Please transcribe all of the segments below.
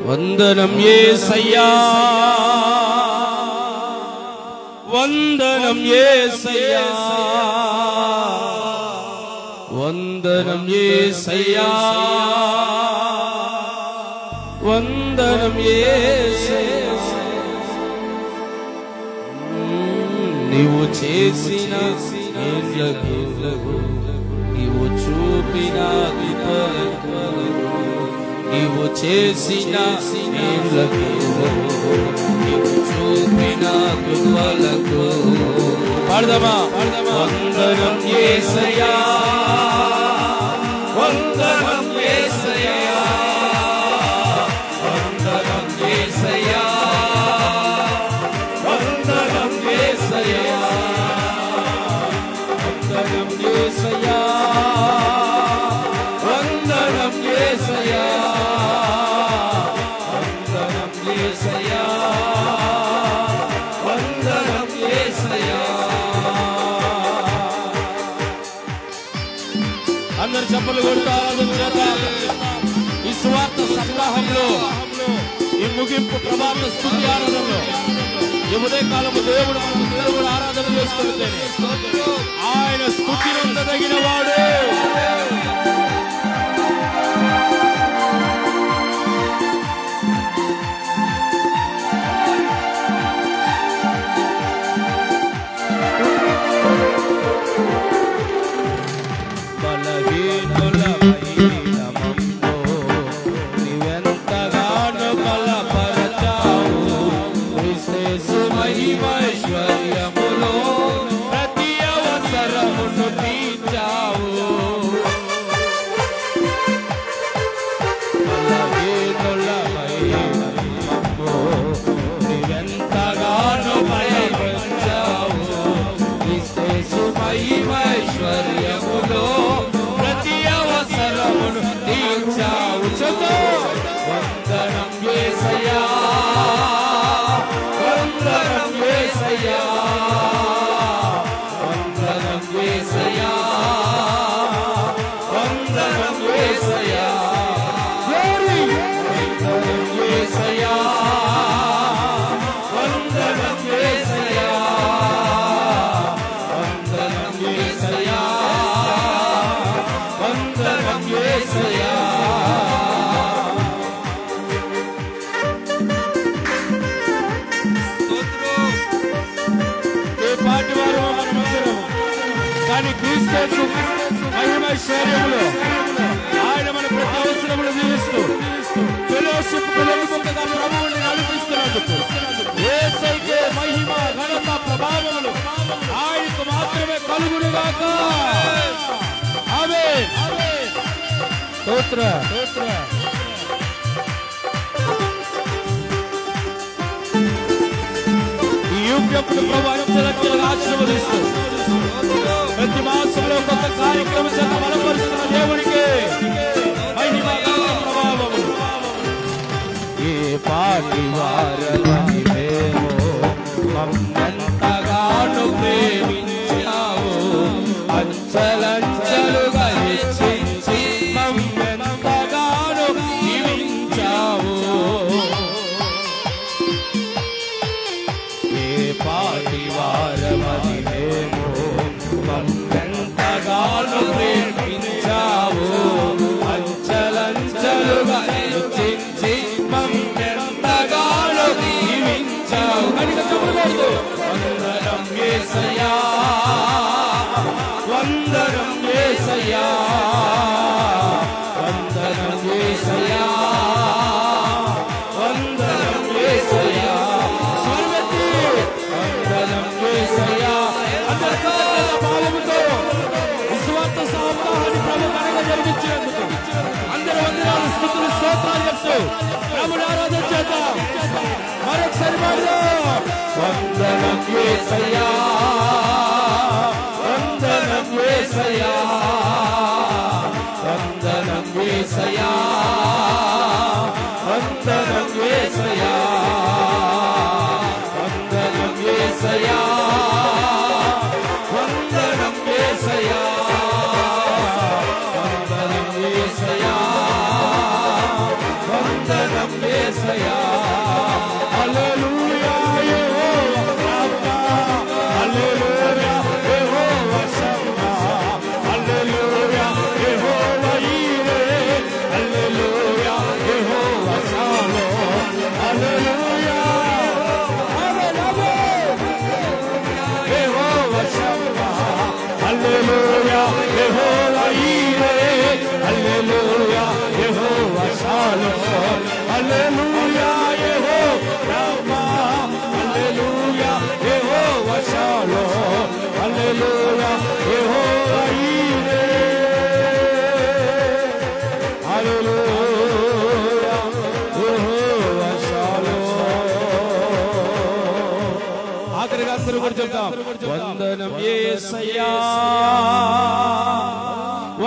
వందనం యేసయ్యా, వందనం యేసయ్యా, వందనం యేసయ్యా, వందనం యేసయ్యా. నీవు చేసిన మేలులకు, నీవు చూపిన కృపలకు, నీవు చేసిన మేలులకు, నీవు చూపిన కృపలకు పాడదామా? వందనం యేసయ్యా, వందనం యేసయ్యా, వందనం యేసయ్యా, వందనం యేసయ్యా, వందనం యేసయ్యా, వందనం యేసయ్యా, వందనం యేసయ్యా, వందనం యేసయ్యా. అందరు చప్పలు కొడుతూ ఆరాధన చేద్దాం. ఈ సువార్త సప్తాహంలో, ఈ ముగింపు ప్రభాత స్తుతి ఆరాధనలో ఈ ఉదయకాలము దేవుడు మనకు దేవుడు ఆరాధన చేస్తుంటే ఆయన స్తుతినందదగిన వాడు. వందనం యేసయ్యా, వందనం యేసయ్యా, వందనం యేసయ్యా, వందనం యేసయ్యా, వందనం యేసయ్యా, వందనం యేసయ్యా, వందనం యేసయ్యా, వందనం యేసయ్యా. కానీ క్రీస్తు మహిమైశ్వర్యములో ఆయన మన ప్రతి అవసరములు తీరుస్తూ ఫెలోషిప్ వెలుగుగా ప్రభువుని నడిపిస్తున్నందుకు యేసయ్యకే మహిమ, ఘనత, ప్రభావములు ఆయనకు మాత్రమే కలుగునుగాక. ఆమేన్. స్తోత్రం. ఈ యుగమును ప్రభు అంచెలంచెలుగా ఆశీర్వదిస్తూ ప్రతి మాసంలో కొత్త కార్యక్రమం చేత బలపరుస్తున్న దేవునికి మహిమ, ఘనత, ప్రభావములు. ఏ పాటి వారమని మేము మమ్మెంతగానో ప్రేమించావు, అంచెలంచెలుగా హెచ్చించి మమ్మెంతగానో దీవించావు. ఏ పాటి వారమని మేము మమ్మెంతగానో ప్రేమించావు, అంచెలంచెలుగా హెచ్చించి మమ్మెంతగానో దీవించావు. వందనం యేసయ్యా, వందనం యేసయ్యా, వందనం యేసయ్యా, వందనం యేసయ్యా. స్వర్గతి వందనం యేసయ్యా. భావముతో విశ్వాస సప్తాహాన్ని ప్రభు ఘనంగా జరిగించినందుకు అందరూ వందనాలు, స్తుతులు, స్తోత్రాలు చెప్తూ ప్రభుని ఆరాధన చేద్దాం. మరొకసారి పాడదాం. వందనం యేసయ్యా, వందనం యేసయ్యా, వందనం యేసయ్యా, వందనం యేసయ్యా, వందనం యేసయ్యా, వందనం యేసయ్యా, వందనం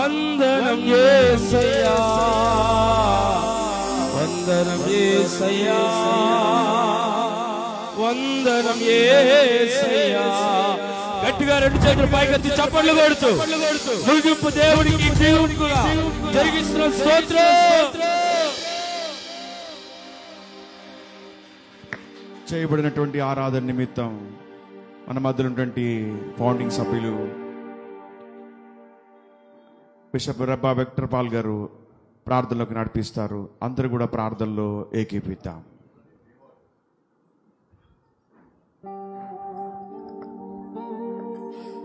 వందనం యేసయ్యా, వందనం యేసయ్యా, వందనం యేసయ్యా. గట్టిగా రెండు చేతులు పైకెత్తి చప్పట్లు కొడుతూ ముగింపు దేవుడికి దేవుడిగా జరిగిస్తున్న స్తోత్రం. చేయబడినటువంటి ఆరాధన నిమిత్తం మన మధ్యలో ఉన్నటువంటి ఫౌండింగ్ సభ్యులు బిషప్ రబ్బా విక్టర్ పాల్ గారు ప్రార్థనలోకి నడిపిస్తారు. అందరూ కూడా ప్రార్థనలో ఏకీపిద్దాం.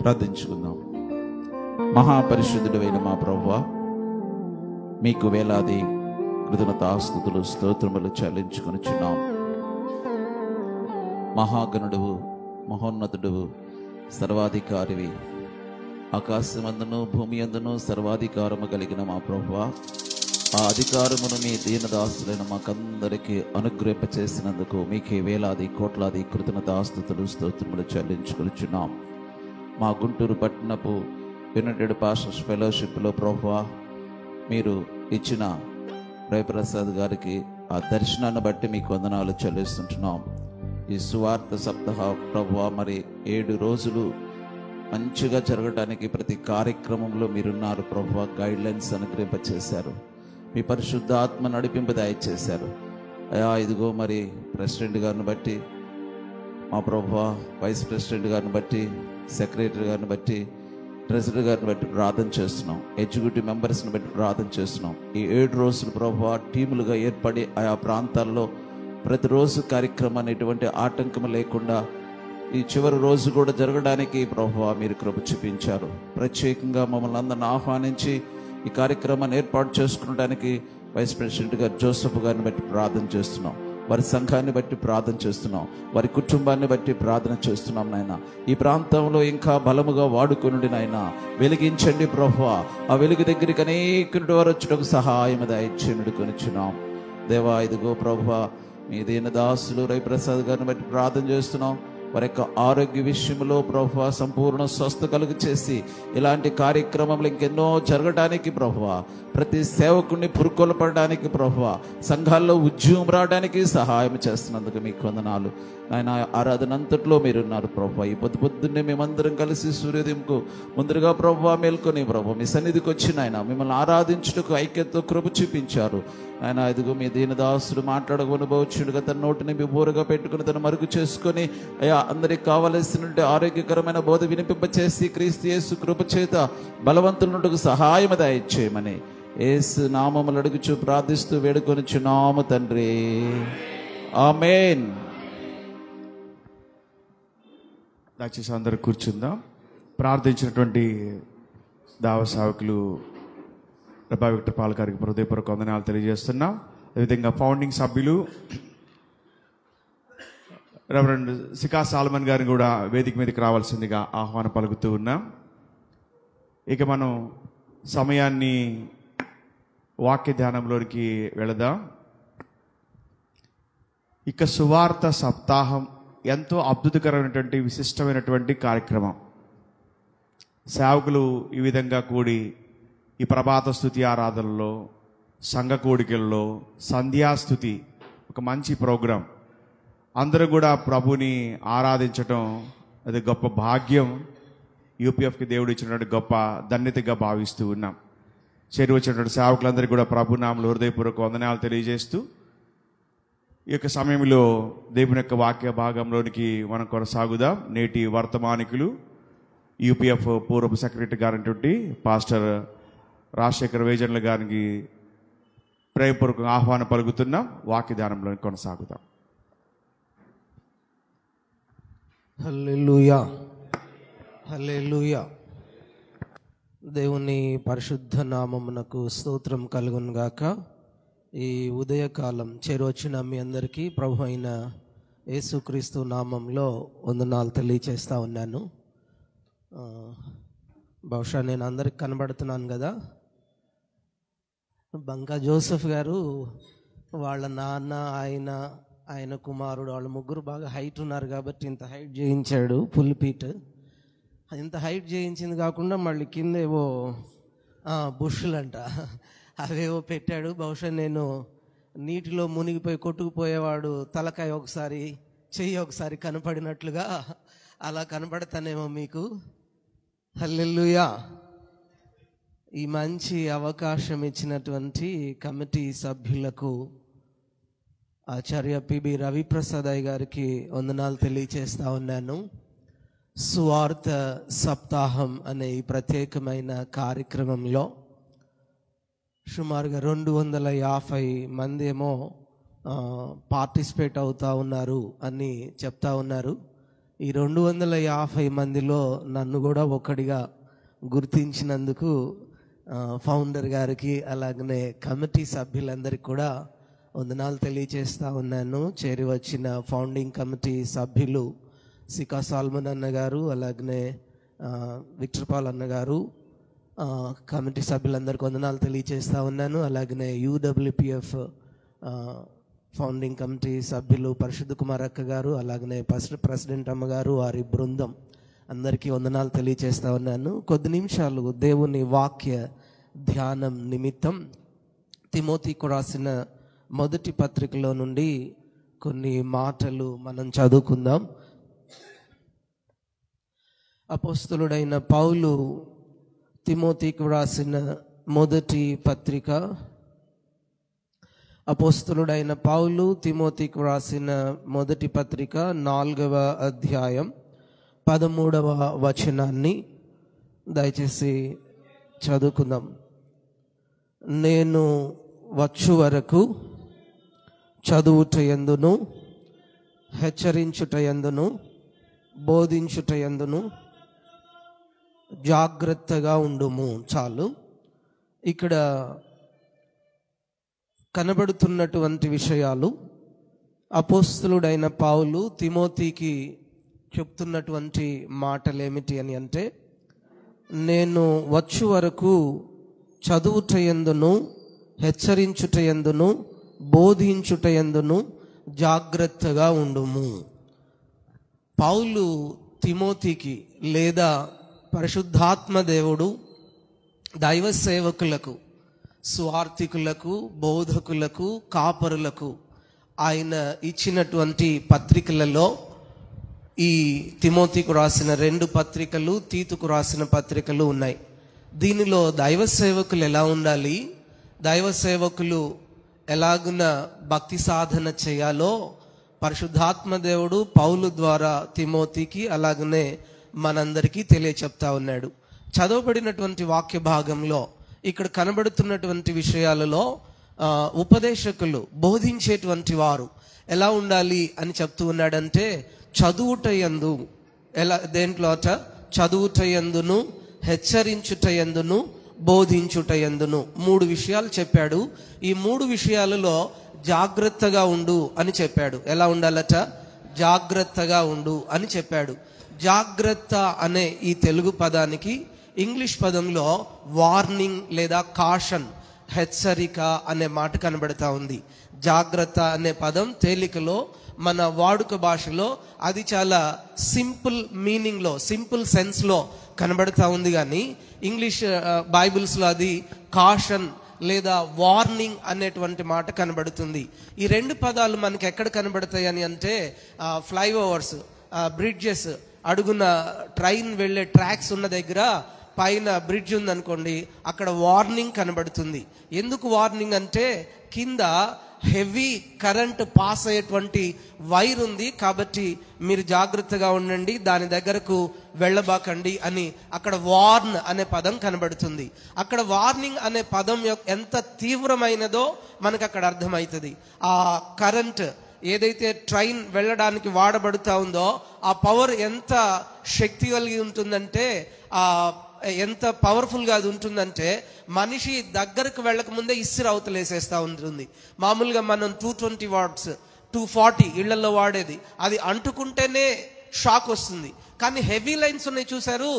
ప్రార్థించుకుందాం. మహాపరిశుద్ధుడైన మా ప్రభువా, మీకు వేలాది కృతజ్ఞతాస్తుతులు స్తోత్రములు చెల్లించుకొనుచున్నాం. మహాగణుడువు, మహోన్నతుడువు, సర్వాధికారివి, ఆకాశమందును భూమి అందును సర్వాధికారము కలిగిన మా ప్రభువా, ఆ అధికారమును మీ దీనదాసులైన మాకందరికీ అనుగ్రహింపచేసినందుకు మీకే వేలాది కోట్లాది కృతజ్ఞతాస్తుతులు స్తోత్రములు చెల్లించుకొనుచున్నాం. మా గుంటూరు పట్టణపు యునైటెడ్ పాస్టర్స్ ఫెలోషిప్లో ప్రభువా, మీరు ఇచ్చిన రేప్రసాద్ గారికి ఆ దర్శనాన్ని బట్టి మీకు వందనాలు చెల్లిస్తుంటున్నాం. ఈ సువార్త సప్తాహ ప్రభువా, మరి 7 రోజులు మంచిగా జరగడానికి ప్రతి కార్యక్రమంలో మీరున్నారు ప్రభువా. గైడ్ లైన్స్ అనుగ్రహింపచేశారు, మీ పరిశుద్ధ ఆత్మ నడిపింపు దయచేశారు అయ్యా. ఇదిగో మరి ప్రెసిడెంట్ గారిని బట్టి, మా ప్రభువా వైస్ ప్రెసిడెంట్ గారిని బట్టి, సెక్రటరీ గారిని బట్టి, ట్రెజరర్ గారిని బట్టి ప్రార్థన చేస్తున్నాం. ఎగ్జిక్యూటివ్ మెంబర్స్ని బట్టి ప్రార్థన చేస్తున్నాం. ఈ 7 రోజులు ప్రభువా టీములుగా ఏర్పడి ఆయా ప్రాంతాల్లో ప్రతిరోజు కార్యక్రమాన్ని ఎటువంటి ఆటంకం లేకుండా ఈ చివరి రోజు కూడా జరగడానికి ప్రభువా మీరు కృప చూపించారు. ప్రత్యేకంగా మమ్మల్ని అందరిని ఆహ్వానించి ఈ కార్యక్రమాన్ని ఏర్పాటు చేసుకోవడానికి వైస్ ప్రెసిడెంట్ గారు జోసెఫ్ గారిని బట్టి ప్రార్థన చేస్తున్నాం. వారి సంఘాన్ని బట్టి ప్రార్థన చేస్తున్నాం, వారి కుటుంబాన్ని బట్టి ప్రార్థన చేస్తున్నాం. నాయన ఈ ప్రాంతంలో ఇంకా బలముగా వాడుకొనుడి నాయన, వెలిగించండి ప్రభువా. ఆ వెలుగు దగ్గరికి అనేకుడి వారు వచ్చుటకు సహాయం దయచేయుడి కొనిచున్నాం దేవా. ఇదిగో ప్రభువా, మీ దీనదాసులు రవిప్రసాద్ గారిని బట్టి ప్రార్థన చేస్తున్నాం. వారి యొక్క ఆరోగ్య విషయంలో ప్రభువా సంపూర్ణ స్వస్థ కలుగు చేసి ఇలాంటి కార్యక్రమంలో ఇంకెన్నో జరగడానికి ప్రభువా, ప్రతి సేవకుడిని పురుకొల్పడానికి ప్రభువా, సంఘాల్లో ఉద్యమం రావడానికి సహాయం చేస్తున్నందుకు మీకు వందనాలు. ఆయన ఆరాధన అంతట్లో మీరున్నారు ప్రభువా. ఈ పొద్దున్నే మేమందరం కలిసి సూర్యోదయంకు ముందుగా ప్రభువా మేల్కొని ప్రభువా మీ సన్నిధికి వచ్చిన ఆయన మిమ్మల్ని ఆరాధించుటకు ఐక్యతతో కృప చూపించారు. ఆయన ఇదిగో మీ దీనదాసుడు మాట్లాడకపోవచ్చుడుగా తన నోటిని మీ బోరుగా పెట్టుకుని తను మరుగు చేసుకొని అయ్యా అందరికి కావలసిన ఆరోగ్యకరమైన బోధ వినిపింపచేసి క్రీస్తు యేసు కృప చేత బలవంతులకు సహాయం దయచేయమని యేసు నామములు అడుగుచు ప్రార్థిస్తూ వేడుకొనుచున్నాము తండ్రి, ఆమేన్. దయచేసి అందరూ కూర్చుందాం. ప్రార్థించినటువంటి దావ సేవకులు రబ్బా విక్టర్ పాల్ గారికి హృదయపూర్వక వందనాలు తెలియజేస్తున్నాం. అదేవిధంగా ఫౌండింగ్ సభ్యులు రెవరెండ్ సికా సాల్మన్ గారిని కూడా వేదిక మీదకి రావాల్సిందిగా ఆహ్వానం పలుకుతూ ఉన్నాం. ఇక మనం సమయాన్ని వాక్య ధ్యానంలోనికి వెళదాం. ఇక సువార్త సప్తాహం ఎంతో అద్భుతకరమైనటువంటి విశిష్టమైనటువంటి కార్యక్రమం. సేవకులు ఈ విధంగా కూడి ఈ ప్రభాత స్తుతి ఆరాధనలో, సంఘ కూడికల్లో, సంధ్యాస్తుతి ఒక మంచి ప్రోగ్రాం. అందరూ కూడా ప్రభుని ఆరాధించటం అది గొప్ప భాగ్యం. యూపీఎఫ్కి దేవుడు ఇచ్చినటువంటి గొప్ప ధన్యతగా భావిస్తూ ఉన్నాం. చేరి వచ్చినటువంటి సేవకులందరికీ కూడా ప్రభునామములో హృదయపూర్వక వందనాలు తెలియజేస్తూ ఈ యొక్క సమయంలో దేవుని యొక్క వాక్య భాగంలోనికి మనం కొనసాగుదాం. నేటి వర్తమానికులు యూపీఎఫ్ పూర్వ సెక్రటరీ గారైనటువంటి పాస్టర్ రాజశేఖర్ వేజన్ల గారికి ప్రేమపూర్వకంగా ఆహ్వానం పలుకుతున్నాం. వాక్యదానంలో కొనసాగుతాం. హల్లెలూయా, హల్లెలూయా. దేవుని పరిశుద్ధ నామమునకు స్తోత్రం కలుగును గాక. ఈ ఉదయకాలం చేరొచ్చిన మీ అందరికీ ప్రభు అయిన యేసుక్రీస్తు నామంలో వందనాలు తెలియచేస్తూ ఉన్నాను. బహుశా నేను అందరికి కనబడుతున్నాను కదా. బంకా జోసెఫ్ గారు వాళ్ళ నాన్న, ఆయన కుమారుడు, వాళ్ళ ముగ్గురు బాగా హైట్ ఉన్నారు కాబట్టి ఇంత హైట్ చేయించాడు. పుల్పీట్ ఇంత హైట్ చేయించింది కాకుండా మళ్ళీ కింద ఏవో బుష్లంట అవేవో పెట్టాడు. బహుశా నేను నీటిలో మునిగిపోయి కొట్టుకుపోయేవాడు తలకాయ ఒకసారి చెయ్యి ఒకసారి కనపడినట్లుగా అలా కనపడతానేమో మీకు. హల్లెలూయా. ఈ మంచి అవకాశం ఇచ్చినటువంటి కమిటీ సభ్యులకు ఆచార్య పిబి రవిప్రసాద్ అయ్య గారికి వందనాలు తెలియచేస్తా ఉన్నాను. సువార్త సప్తాహం అనే ఈ ప్రత్యేకమైన కార్యక్రమంలో సుమారుగా 250 మంది ఏమో పార్టిసిపేట్ అవుతా ఉన్నారు అని చెప్తా ఉన్నారు. ఈ 250 మందిలో నన్ను కూడా ఒకటిగా గుర్తించినందుకు ఫౌండర్ గారికి అలాగనే కమిటీ సభ్యులందరికీ కూడా వందనాలు తెలియజేస్తా ఉన్నాను. చేరి వచ్చిన ఫౌండింగ్ కమిటీ సభ్యులు సికా సాల్మన్ అన్న గారు, అలాగనే విక్టర్ పాల్ అన్న గారు, కమిటీ సభ్యులందరికీ వందనాలు తెలియజేస్తా ఉన్నాను. అలాగనే UWPF ఫౌండింగ్ కమిటీ సభ్యులు పరిశుద్ధ కుమార్ అక్క గారు, అలాగనే ప్రెసిడెంట్ అమ్మగారు, వారి బృందం అందరికీ వందనాలు తెలియజేస్తా ఉన్నాను. కొద్ది నిమిషాలు దేవుని వాక్య ధ్యానం నిమిత్తం తిమోతికు రాసిన మొదటి పత్రికలో నుండి కొన్ని మాటలు మనం చదువుకుందాం. అపోస్తలుడైన పౌలు తిమోతికి రాసిన మొదటి పత్రిక, అపోస్తలుడైన పౌలు తిమోతికి రాసిన మొదటి పత్రిక 4వ అధ్యాయం 13వ వచనాన్ని దయచేసి చదువుకుందాం. నేను వచ్చు వరకు చదువుటయందును, హెచ్చరించుటయందును, బోధించుటయందును జాగ్రత్తగా ఉండుము. చాలు. ఇక్కడ కనబడుతున్నటువంటి విషయాలు అపోస్తలుడైన పౌలు తిమోతికి చెప్తున్నటువంటి మాటలు ఏమిటి అని అంటే, నేను వచ్చు వరకు చదువుటయందును, హెచ్చరించుటయందును, బోధించుటయందును జాగ్రత్తగా ఉండుము. పౌలు తిమోతికి లేదా పరిశుద్ధాత్మ దేవుడు దైవ సేవకులకు, స్వార్థికులకు, బోధకులకు, కాపరులకు ఆయన ఇచ్చినటువంటి పత్రికలలో ఈ తిమోతికు రాసిన 2 పత్రికలు, తీతుకు రాసిన పత్రికలు ఉన్నాయి. దీనిలో దైవ సేవకులు ఎలా ఉండాలి, దైవ సేవకులు ఎలాగున భక్తి సాధన చేయాలో పరిశుద్ధాత్మ దేవుడు పౌలు ద్వారా తిమోతికి అలాగనే మనందరికీ తెలియచెప్తా ఉన్నాడు. చదవబడినటువంటి వాక్య భాగంలో ఇక్కడ కనబడుతున్నటువంటి విషయాలలో ఉపదేశకులు, బోధించేటువంటి వారు ఎలా ఉండాలి అని చెప్తూ ఉన్నాడంటే, చదువుటయందు, దేంట్లో చదువుటయందును, హెచ్చరించుటయందును, బోధించుటయందును 3 విషయాలు చెప్పాడు. ఈ 3 విషయాలలో జాగ్రత్తగా ఉండు అని చెప్పాడు. ఎలా ఉండాలట? జాగ్రత్తగా ఉండు అని చెప్పాడు. జాగ్రత్త అనే ఈ తెలుగు పదానికి ఇంగ్లీష్ పదంలో వార్నింగ్ లేదా కాషన్, హెచ్చరిక అనే మాట కనబడతా ఉంది. జాగ్రత్త అనే పదం తేలికలో మన వాడుక భాషలో అది చాలా సింపుల్ మీనింగ్లో, సింపుల్ సెన్స్లో కనబడతా ఉంది. కానీ ఇంగ్లీష్ బైబిల్స్లో అది కాషన్ లేదా వార్నింగ్ అనేటువంటి మాట కనబడుతుంది. ఈ 2 పదాలు మనకి ఎక్కడ కనబడతాయి అని అంటే, ఫ్లైఓవర్స్, బ్రిడ్జెస్, అడుగున ట్రైన్ వెళ్ళే ట్రాక్స్ ఉన్న దగ్గర పైన బ్రిడ్జ్ ఉందనుకోండి, అక్కడ వార్నింగ్ కనబడుతుంది. ఎందుకు వార్నింగ్ అంటే, కింద హెవీ కరెంట్ పాస్ అయ్యేటువంటి వైర్ ఉంది కాబట్టి మీరు జాగ్రత్తగా ఉండండి, దాని దగ్గరకు వెళ్ళబాకండి అని అక్కడ వార్న్ అనే పదం కనబడుతుంది. అక్కడ వార్నింగ్ అనే పదం ఎంత తీవ్రమైనదో మనకు అక్కడ అర్థమవుతుంది. ఆ కరెంట్ ఏదైతే ట్రైన్ వెళ్ళడానికి వాడబడుతూ ఉందో ఆ పవర్ ఎంత శక్తి కలిగి ఉంటుందంటే, ఎంత పవర్ఫుల్గా అది ఉంటుందంటే, మనిషి దగ్గరకు వెళ్ళక ముందే ఇస్సిరి అవతలేసేస్తూ ఉంటుంది. మామూలుగా మనం 220 వాట్స్ 240 ఇళ్లలో వాడేది, అది అంటుకుంటేనే షాక్ వస్తుంది. కానీ హెవీ లైన్స్ ఉన్నాయి చూసారు,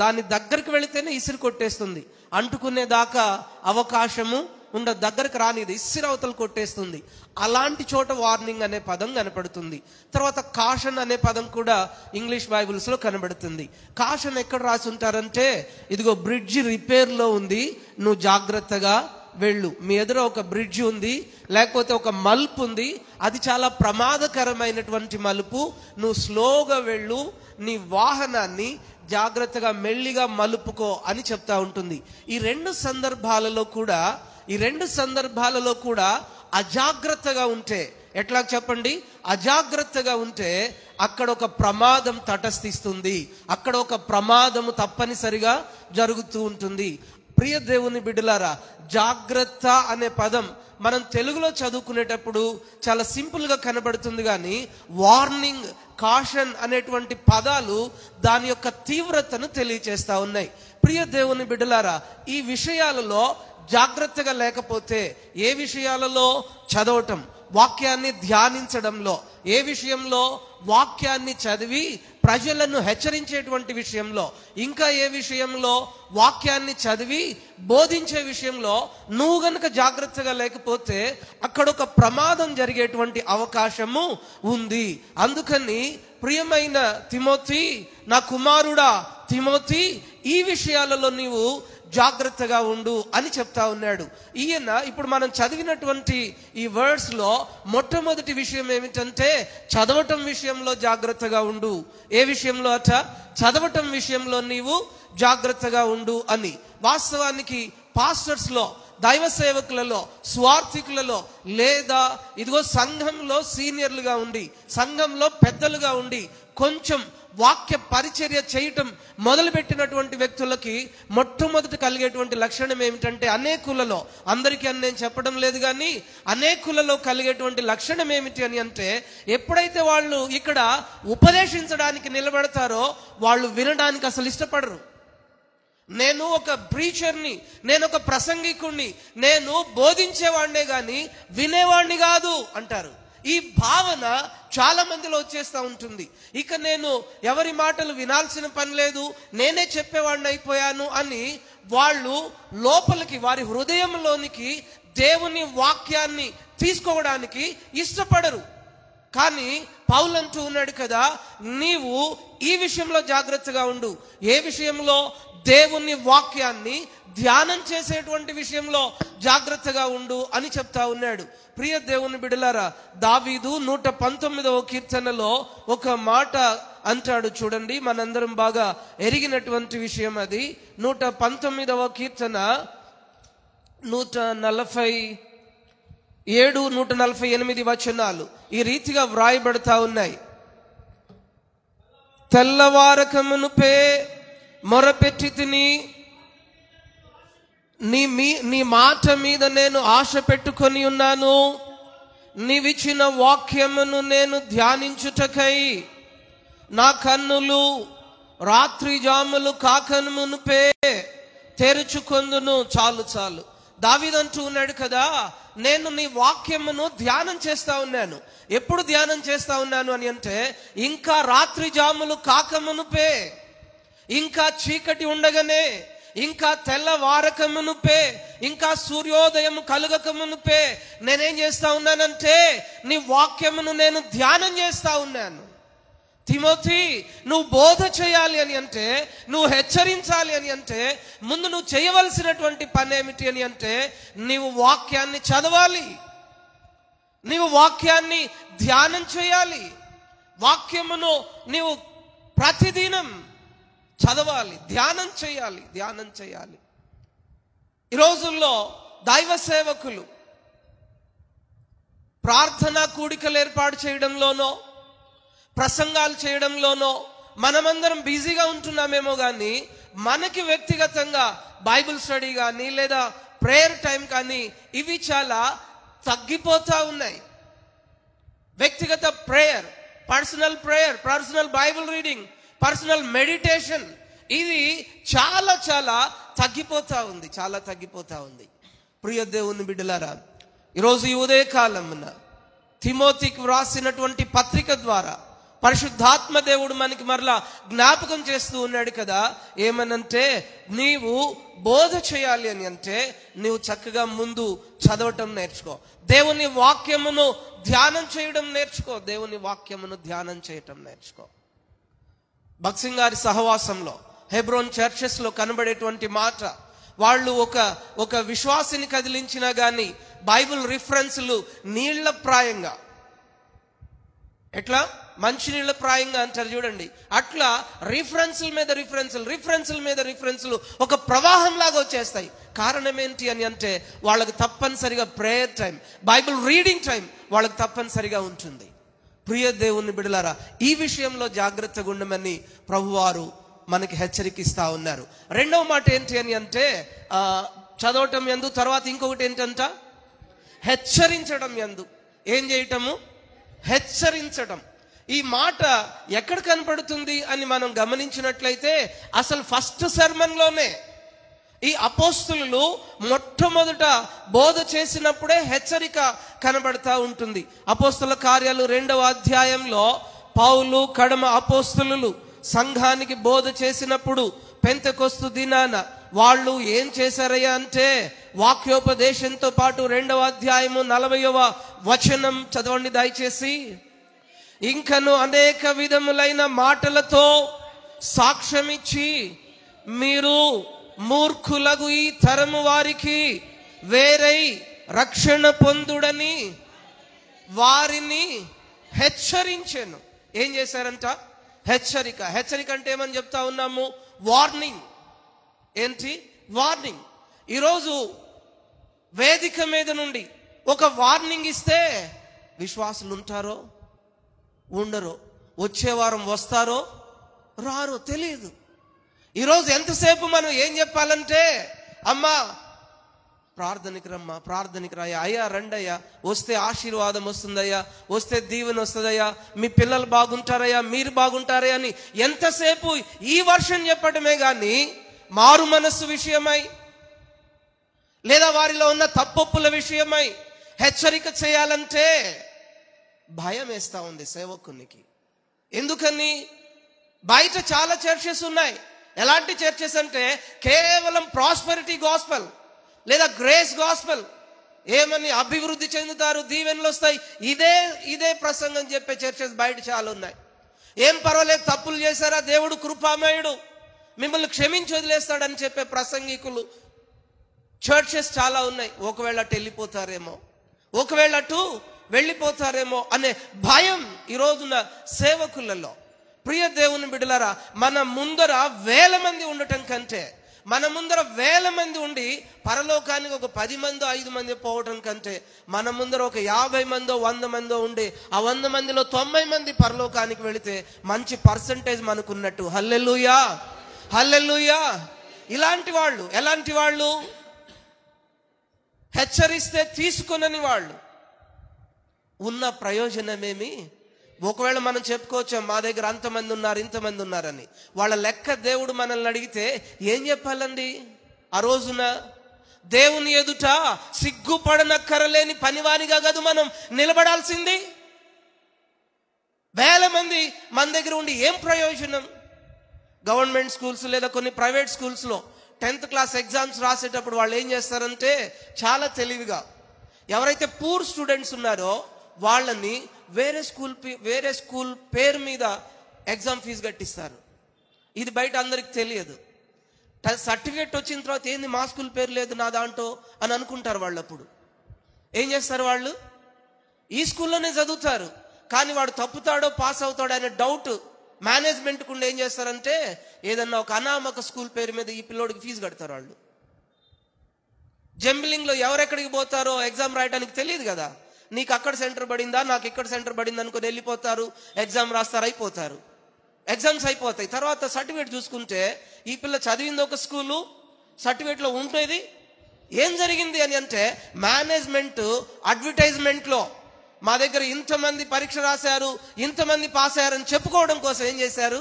దాని దగ్గరకు వెళితేనే ఇసిరి కొట్టేస్తుంది. అంటుకునే దాకా అవకాశము ఉండదు, దగ్గరకు రానిది, ఇస్సిరవతలు కొట్టేస్తుంది. అలాంటి చోట వార్నింగ్ అనే పదం కనపడుతుంది. తర్వాత కాషన్ అనే పదం కూడా ఇంగ్లీష్ బైబిల్స్లో కనబడుతుంది. కాషన్ ఎక్కడ రాసి ఉంటారంటే, ఇదిగో బ్రిడ్జ్ రిపేర్లో ఉంది, నువ్వు జాగ్రత్తగా వెళ్ళు. మీ ఎదుర ఒక బ్రిడ్జ్ ఉంది, లేకపోతే ఒక మలుపు ఉంది, అది చాలా ప్రమాదకరమైనటువంటి మలుపు, నువ్వు స్లోగా వెళ్ళు, నీ వాహనాన్ని జాగ్రత్తగా మెల్లిగా మలుపుకో అని చెప్తా ఉంటుంది. ఈ రెండు సందర్భాలలో కూడా అజాగ్రత్తగా ఉంటే, ఎట్లా చెప్పండి, అజాగ్రత్తగా ఉంటే అక్కడ ఒక ప్రమాదం తటస్థిస్తుంది, అక్కడ ఒక ప్రమాదము తప్పనిసరిగా జరుగుతూ ఉంటుంది. ప్రియ దేవుని బిడ్డలారా, జాగ్రత్త అనే పదం మనం తెలుగులో చదువుకునేటప్పుడు చాలా సింపుల్గా కనబడుతుంది, కానీ వార్నింగ్, కాషన్ అనేటువంటి పదాలు దాని యొక్క తీవ్రతను తెలియచేస్తా ఉన్నాయి. ప్రియ దేవుని బిడ్డలారా, ఈ విషయాలలో జాగ్రత్తగా లేకపోతే, ఏ విషయాలలో చదవటం, వాక్యాన్ని ధ్యానించడంలో, ఏ విషయంలో వాక్యాన్ని చదివి ప్రజలను హెచ్చరించేటువంటి విషయంలో, ఇంకా ఏ విషయంలో వాక్యాన్ని చదివి బోధించే విషయంలో నువ్వు గనుక జాగ్రత్తగా లేకపోతే అక్కడ ఒక ప్రమాదం జరిగేటువంటి అవకాశము ఉంది. అందుకని ప్రియమైన తిమోతి, నా కుమారుడా తిమోతి, ఈ విషయాలలో నీవు జాగ్రత్తగా ఉండు అని చెప్తా ఉన్నాడు. ఈయన ఇప్పుడు మనం చదివినటువంటి ఈ వర్డ్స్ లో మొట్టమొదటి విషయం ఏమిటంటే, చదవటం విషయంలో జాగ్రత్తగా ఉండు. ఏ విషయంలో అట? చదవటం విషయంలో నీవు జాగ్రత్తగా ఉండు అని. వాస్తవానికి పాస్టర్స్ లో, దైవ సేవకులలో, స్వార్థికులలో, లేదా ఇదిగో సంఘంలో సీనియర్లుగా ఉండి, సంఘంలో పెద్దలుగా ఉండి కొంచెం వాక్య పరిచర్య చేయటం మొదలుపెట్టినటువంటి వ్యక్తులకి మొట్టమొదటి కలిగేటువంటి లక్షణం ఏమిటంటే, అనేకులలో, అందరికీ అని నేను చెప్పడం లేదు కానీ అనేకులలో కలిగేటువంటి లక్షణం ఏమిటి అని అంటే, ఎప్పుడైతే వాళ్ళు ఇక్కడ ఉపదేశించడానికి నిలబడతారో వాళ్ళు వినడానికి అసలు ఇష్టపడరు. నేను ఒక ప్రీచర్ని, నేను ఒక ప్రసంగికుణ్ణి, నేను బోధించేవాడినే గాని వినేవాడిని కాదు అంటారు. ఈ భావన చాలా మందిలో వచ్చేస్తూ ఉంటుంది. ఇక నేను ఎవరి మాటలు వినాల్సిన పని లేదు, నేనే చెప్పేవాడిని అయిపోయాను అని వాళ్ళు లోపలికి, వారి హృదయంలోనికి దేవుని వాక్యాన్ని తీసుకోవడానికి ఇష్టపడరు. కానీ పౌలు అంటూ ఉన్నాడు కదా, నీవు ఈ విషయంలో జాగ్రత్తగా ఉండు. ఏ విషయంలో? దేవుని వాక్యాన్ని ధ్యానం చేసేటువంటి విషయంలో జాగ్రత్తగా ఉండు అని చెప్తా ఉన్నాడు. ప్రియ దేవుని బిడ్డలారా, దావీదు 119వ కీర్తనలో ఒక మాట అంటాడు చూడండి, మనందరం బాగా ఎరిగినటువంటి విషయం అది. 119వ కీర్తన 147, 148 వచనాలు ఈ రీతిగా వ్రాయబడతా ఉన్నాయి. తెల్లవారకమునుపే మొరపెట్టి తిని, నీ మాట మీద నేను ఆశ పెట్టుకొని ఉన్నాను, నీవిచ్చిన వాక్యమును నేను ధ్యానించుటకై నా కన్నులు రాత్రి జాములు కాకను మునుపే తెరుచుకొందును. చాలు చాలు. దావీదంటూ ఉన్నాడు కదా, నేను నీ వాక్యమును ధ్యానం చేస్తా ఉన్నాను. ఎప్పుడు ధ్యానం చేస్తా ఉన్నాను అని అంటే, ఇంకా రాత్రి జాములు కాకమునుపే, ఇంకా చీకటి ఉండగానే, ఇంకా తెల్లవారకమునుపే, ఇంకా సూర్యోదయం కలుగకమునుపే నేనేం చేస్తా ఉన్నానంటే, నీ వాక్యమును నేను ధ్యానం చేస్తా ఉన్నాను. తిమోతి, నువ్వు బోధ చేయాలి అని అంటే, నువ్వు హెచ్చరించాలి అని అంటే, ముందు నువ్వు చేయవలసినటువంటి పని ఏమిటి అని అంటే, నీవు వాక్యాన్ని చదవాలి, నీవు వాక్యాన్ని ధ్యానం చేయాలి, వాక్యమును నీవు ప్రతిదినం చదవాలి, ధ్యానం చేయాలి. ఈ రోజుల్లో దైవ సేవకులు ప్రార్థనా కూడికలు ఏర్పాటు చేయడంలోనో, ప్రసంగాలు చేయడంలోనో మనమందరం బిజీగా ఉంటున్నామేమో కానీ, మనకి వ్యక్తిగతంగా బైబిల్ స్టడీ కానీ లేదా ప్రేయర్ టైం కానీ ఇవి చాలా తగ్గిపోతా ఉన్నాయి. వ్యక్తిగత prayer, personal prayer, personal Bible reading, personal meditation, ఇది చాలా చాలా తగ్గిపోతా ఉంది. ప్రియ దేవుని బిడ్డలారా, ఈరోజు ఈ ఉదయకాలమున తిమోతికి వ్రాసినటువంటి పత్రిక ద్వారా పరిశుద్ధాత్మ దేవుడు మనకి మరలా జ్ఞాపకం చేస్తూ ఉన్నాడు కదా, ఏమనంటే నీవు బోధ చేయాలి అని అంటే నీవు చక్కగా ముందు చదవటం నేర్చుకో, దేవుని వాక్యమును ధ్యానం చేయడం నేర్చుకో, దేవుని వాక్యమును ధ్యానం చేయటం నేర్చుకో. భక్సింగ్ గారి సహవాసంలో హెబ్రోన్ చర్చెస్ లో కనబడేటువంటి మాట, వాళ్ళు ఒక విశ్వాసిని కదిలించినా గాని బైబిల్ రిఫరెన్స్లు నీళ్ల ప్రాయంగా, ఎట్లా మంచినీళ్ళ ప్రాయంగా అంటారు చూడండి, అట్లా రిఫరెన్సుల మీద రిఫరెన్సులు ఒక ప్రవాహం లాగా వచ్చేస్తాయి. కారణం ఏంటి అని అంటే వాళ్ళకి తప్పనిసరిగా prayer time, Bible reading time వాళ్ళకి తప్పనిసరిగా ఉంటుంది. ప్రియ దేవుని బిడ్డలారా, ఈ విషయంలో జాగ్రత్తగా ఉండమని ప్రభువారు మనకి హెచ్చరికిస్తా ఉన్నారు. రెండవ మాట ఏంటి అని అంటే చదవటం యందు, తర్వాత ఇంకొకటి ఏంటంట హెచ్చరించడం యందు. ఏం చేయటము? హెచ్చరించటం. ఈ మాట ఎక్కడ కనపడుతుంది అని మనం గమనించినట్లయితే అసలు ఫస్ట్ సెర్మన్లోనే ఈ అపోస్తులు మొట్టమొదట బోధ చేసినప్పుడే హెచ్చరిక కనబడతా ఉంటుంది. అపోస్తుల కార్యాలు 2వ అధ్యాయంలో పౌలు కడమ అపోస్తులు సంఘానికి బోధ చేసినప్పుడు పెంతెకొస్తు దినాన వాళ్ళు ఏం చేశారయ్యా అంటే వాక్యోపదేశంతో పాటు 2వ అధ్యాయము 40వ వచనం చదవండి దయచేసి. ఇంకను అనేక విధములైన మాటలతో సాక్ష్యమిచ్చి మీరు మూర్ఖులగు ఈ తరము వారికి వేరై రక్షణ పొందుడని వారిని హెచ్చరించెను. ఏం చేశారంట? హెచ్చరిక. హెచ్చరిక అంటే ఏమని చెప్తా ఉన్నాము? వార్నింగ్. ఏంటి? వార్నింగ్. ఈరోజు వేదిక మీద నుండి ఒక వార్నింగ్ ఇస్తే విశ్వాసులు ఉంటారో ఉండరో, వచ్చే వారం వస్తారో రారో తెలియదు. ఈరోజు ఎంతసేపు మనం ఏం చెప్పాలంటే, అమ్మా ప్రార్థనకి రమ్మా, ప్రార్థనకి రాయ్యా, అయ్యా రండయ్యా, వస్తే ఆశీర్వాదం వస్తుందయ్యా, వస్తే దీవెన వస్తుందయ్యా, మీ పిల్లలు బాగుంటారయ్యా, మీరు బాగుంటారయ్యా అని ఎంతసేపు ఈ వర్షం చెప్పడమే గాని మారు మనస్సు విషయమై లేదా వారిలో ఉన్న తప్పొప్పుల విషయమై హెచ్చరిక చేయాలంటే భయం వేస్తా ఉంది సేవకునికి. ఎందుకని? బయట చాలా చర్చెస్ ఉన్నాయి. ఎలాంటి చర్చెస్ అంటే కేవలం ప్రాస్పెరిటీ గాస్పెల్ లేదా గ్రేస్ గాస్పెల్, ఏమని అభివృద్ధి చెందుతారు, దీవెనలు వస్తాయి, ఇదే ప్రసంగం చెప్పే చర్చెస్ బయట చాలా ఉన్నాయి. ఏం పర్వాలేదు, తప్పులు చేశారా, దేవుడు కృపామయుడు, మిమ్మల్ని క్షమించి వదిలేస్తాడని చెప్పే ప్రసంగికులు చర్చెస్ చాలా ఉన్నాయి. ఒకవేళ అటు వెళ్ళిపోతారేమో, ఒకవేళ అటు వెళ్ళిపోతారేమో అనే భయం ఈ రోజున సేవకులలో. ప్రియ దేవుని బిడ్డలారా, మన ముందర 1000 మంది ఉండటం కంటే, మన ముందర 1000 మంది ఉండి పరలోకానికి ఒక 10 మందో 5 మంది పోవటం కంటే, మన ముందర ఒక 50 మందో 100 మందో ఉండి ఆ 100 మందిలో 90 మంది పరలోకానికి వెళితే మంచి పర్సంటేజ్ మనకున్నట్టు. హల్లెలూయా, హల్లెలూయా. ఇలాంటి వాళ్ళు ఎలాంటి వాళ్ళు? హెచ్చరిస్తే తీసుకొనని వాళ్ళు. ఉన్న ప్రయోజనమేమి? ఒకవేళ మనం చెప్పుకోవచ్చు మా దగ్గర అంతమంది ఉన్నారు ఇంతమంది ఉన్నారని, వాళ్ళ లెక్క దేవుడు మనల్ని అడిగితే ఏం చెప్పాలండి? ఆ రోజున దేవుని ఎదుట సిగ్గుపడనక్కరలేని పనివానిగా కాదు మనం నిలబడాల్సింది. 1000 మంది మన దగ్గర ఉండి ఏం ప్రయోజనం? గవర్నమెంట్ స్కూల్స్ లేదా కొన్ని ప్రైవేట్ స్కూల్స్లో 10th క్లాస్ ఎగ్జామ్స్ రాసేటప్పుడు వాళ్ళు ఏం చేస్తారంటే చాలా తెలివిగా ఎవరైతే పూర్ స్టూడెంట్స్ ఉన్నారో వాళ్ళని వేరే స్కూల్ పేరు మీద ఎగ్జామ్ ఫీజు కట్టిస్తారు. ఇది బయట అందరికి తెలియదు. సర్టిఫికేట్ వచ్చిన తర్వాత ఏంది మా స్కూల్ పేరు లేదు నా దాంట్లో అని అనుకుంటారు వాళ్ళు. అప్పుడు ఏం చేస్తారు వాళ్ళు? ఈ స్కూల్లోనే చదువుతారు, కానీ వాడు తప్పుతాడో పాస్ అవుతాడో అనే డౌట్ మేనేజ్మెంట్ కుండా ఏం చేస్తారంటే ఏదన్నా ఒక అనామక స్కూల్ పేరు మీద ఈ పిల్లోడికి ఫీజు కడతారు వాళ్ళు. జంబ్లింగ్లో ఎవరెక్కడికి పోతారో ఎగ్జామ్ రాయడానికి తెలియదు కదా. నీకు అక్కడ సెంటర్ పడిందా, నాకు ఇక్కడ సెంటర్ పడింది అనుకుని వెళ్ళిపోతారు, ఎగ్జామ్ రాస్తారు, అయిపోతారు. ఎగ్జామ్స్ అయిపోతాయి. తర్వాత సర్టిఫికేట్ చూసుకుంటే ఈ పిల్ల చదివింది ఒక స్కూలు, సర్టిఫికేట్లో ఉంటుంది. ఏం జరిగింది అని అంటే మేనేజ్మెంట్ అడ్వర్టైజ్మెంట్లో మా దగ్గర ఇంతమంది పరీక్ష రాశారు, ఇంతమంది పాస్ అయ్యారని చెప్పుకోవడం కోసం ఏం చేశారు?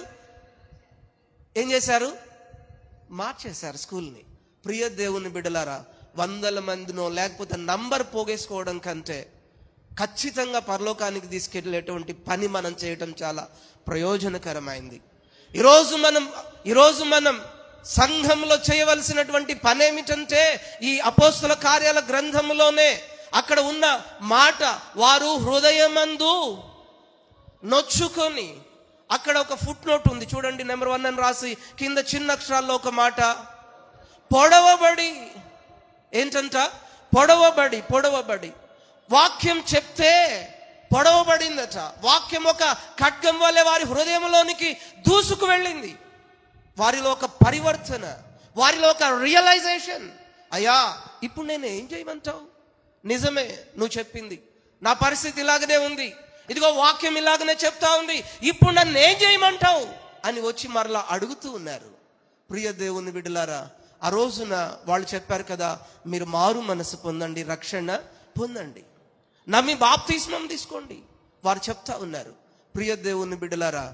మార్చేశారు స్కూల్ని. ప్రియ దేవుని బిడ్డలారా, 100 మందినో లేకపోతే నంబర్ పోగేసుకోవడం కంటే ఖచ్చితంగా పరలోకానికి తీసుకెళ్లేటువంటి పని మనం చేయటం చాలా ప్రయోజనకరమైంది. ఈరోజు మనం సంఘంలో చేయవలసినటువంటి పని ఏమిటంటే, ఈ అపోస్తల కార్యాల గ్రంథంలోనే అక్కడ ఉన్న మాట, వారు హృదయమందు నొచ్చుకొని, అక్కడ ఒక ఫుట్ నోట్ ఉంది చూడండి, నెంబర్ 1 అని రాసి కింద చిన్న అక్షరాల్లో ఒక మాట, పొడవబడి. ఏంటంట? పొడవబడి. వాక్యం చెప్తే పొడవబడిందట. వాక్యం ఒక ఖడ్గం వలె వారి హృదయంలోనికి దూసుకు వెళ్ళింది. వారిలో ఒక పరివర్తన, వారిలో ఒక రియలైజేషన్. అయ్యా, ఇప్పుడు నేను ఏం చేయమంటావు? నిజమే, నువ్వు చెప్పింది, నా పరిస్థితి ఇలాగనే ఉంది, ఇదిగో వాక్యం ఇలాగనే చెప్తా ఉంది, ఇప్పుడు నన్ను ఏం చేయమంటావు అని వచ్చి మరలా అడుగుతూ ఉన్నారు. ప్రియ దేవుని బిడ్డలారా, ఆ రోజున వాళ్ళు చెప్పారు కదా, మీరు మారు మనసు పొందండి, రక్షణ పొందండి, నమ్మి బాప్తిస్మం తీసుకోండి. వారు చెప్తా ఉన్నారు. ప్రియ దేవుని బిడ్డలారా,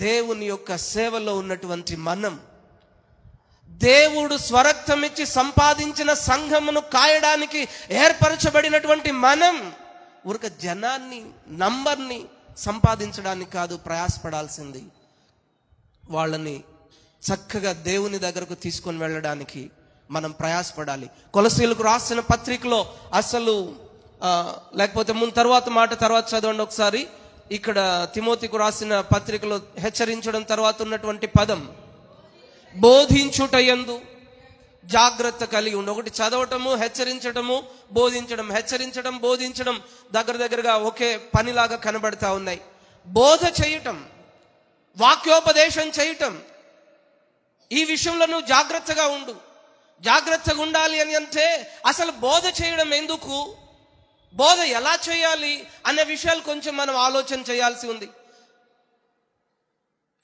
దేవుని యొక్క సేవలో ఉన్నటువంటి మనం, దేవుడు స్వరక్తమిచ్చి సంపాదించిన సంఘమును కాయడానికి ఏర్పరచబడినటువంటి మనం ఊరిక జనాన్ని, నంబర్ని సంపాదించడానికి కాదు ప్రయాసపడాల్సింది, వాళ్ళని చక్కగా దేవుని దగ్గరకు తీసుకొని వెళ్ళడానికి మనం ప్రయాసపడాలి. కొలసీలకు రాసిన పత్రికలో అసలు లేకపోతే తర్వాత మాట తర్వాత చదవండి ఒకసారి. ఇక్కడ తిమోతికు రాసిన పత్రికలో హెచ్చరించడం తర్వాత ఉన్నటువంటి పదం, బోధించుటయందు జాగ్రత్త కలిగి ఉండు. ఒకటి చదవటము, హెచ్చరించడము, బోధించడం. హెచ్చరించడం, బోధించడం దగ్గరగా ఒకే పనిలాగా కనబడతా ఉన్నాయి. బోధ చేయటం, వాక్యోపదేశం చేయటం, ఈ విషయంలో నువ్వు జాగ్రత్తగా ఉండు. జాగ్రత్తగా ఉండాలి అని అంటే అసలు బోధ చేయడం ఎందుకు, బోధ ఎలా చేయాలి అనే విషయాలు కొంచెం మనం ఆలోచన చేయాల్సి ఉంది.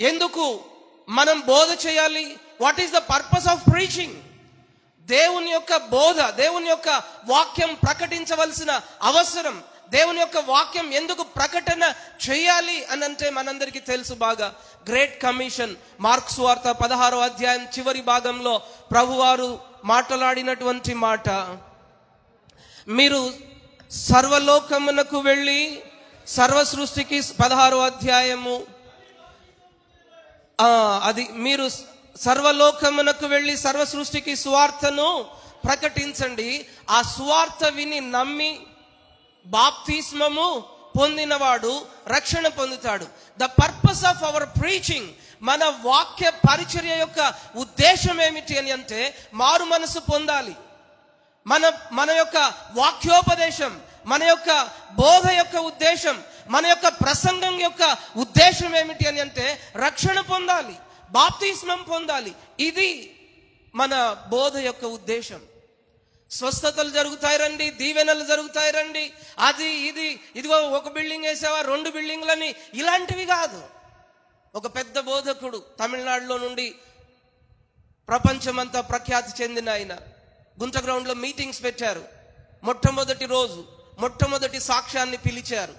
ఎందుకు మనం బోధ చేయాలి? What is the purpose of preaching? దేవుని యొక్క బోధ, దేవుని యొక్క వాక్యం ప్రకటించవలసిన అవసరం, దేవుని యొక్క వాక్యం ఎందుకు ప్రకటన చేయాలి అని అంటే మనందరికీ తెలుసు బాగా. గ్రేట్ కమిషన్, మార్కు సువార్త 16వ అధ్యాయం చివరి భాగంలో ప్రభువారు మాట్లాడినటువంటి మాట, మీరు సర్వలోకమునకు వెళ్ళి సర్వ సృష్టికి 16వ అధ్యాయము అది, మీరు సర్వలోకమునకు వెళ్ళి సర్వ సృష్టికి సువార్తను ప్రకటించండి. ఆ సువార్త విని నమ్మి బాప్తిస్మము పొందినవాడు రక్షణ పొందుతాడు. The purpose of our preaching, మన వాక్య పరిచర్య యొక్క ఉద్దేశం ఏమిటి అని అంటే మారు మనసు పొందాలి. మన యొక్క వాక్యోపదేశం, మన యొక్క బోధ యొక్క ఉద్దేశం, మన యొక్క ప్రసంగం యొక్క ఉద్దేశం ఏమిటి అని అంటే రక్షణ పొందాలి, బాప్తిస్మం పొందాలి. ఇది మన బోధ యొక్క ఉద్దేశం. స్వస్థతలు జరుగుతాయి రండి, దీవెనలు జరుగుతాయి రండి, అది ఇది, ఇదిగో ఒక బిల్డింగ్ వేసావా 2 బిల్డింగ్లని, ఇలాంటివి కాదు. ఒక పెద్ద బోధకుడు తమిళనాడులో నుండి ప్రపంచమంతా ప్రఖ్యాతి చెందిన ఆయన గుంట గ్రౌండ్లో మీటింగ్స్ పెట్టారు. మొట్టమొదటి రోజు మొట్టమొదటి సాక్ష్యాన్ని పిలిచారు.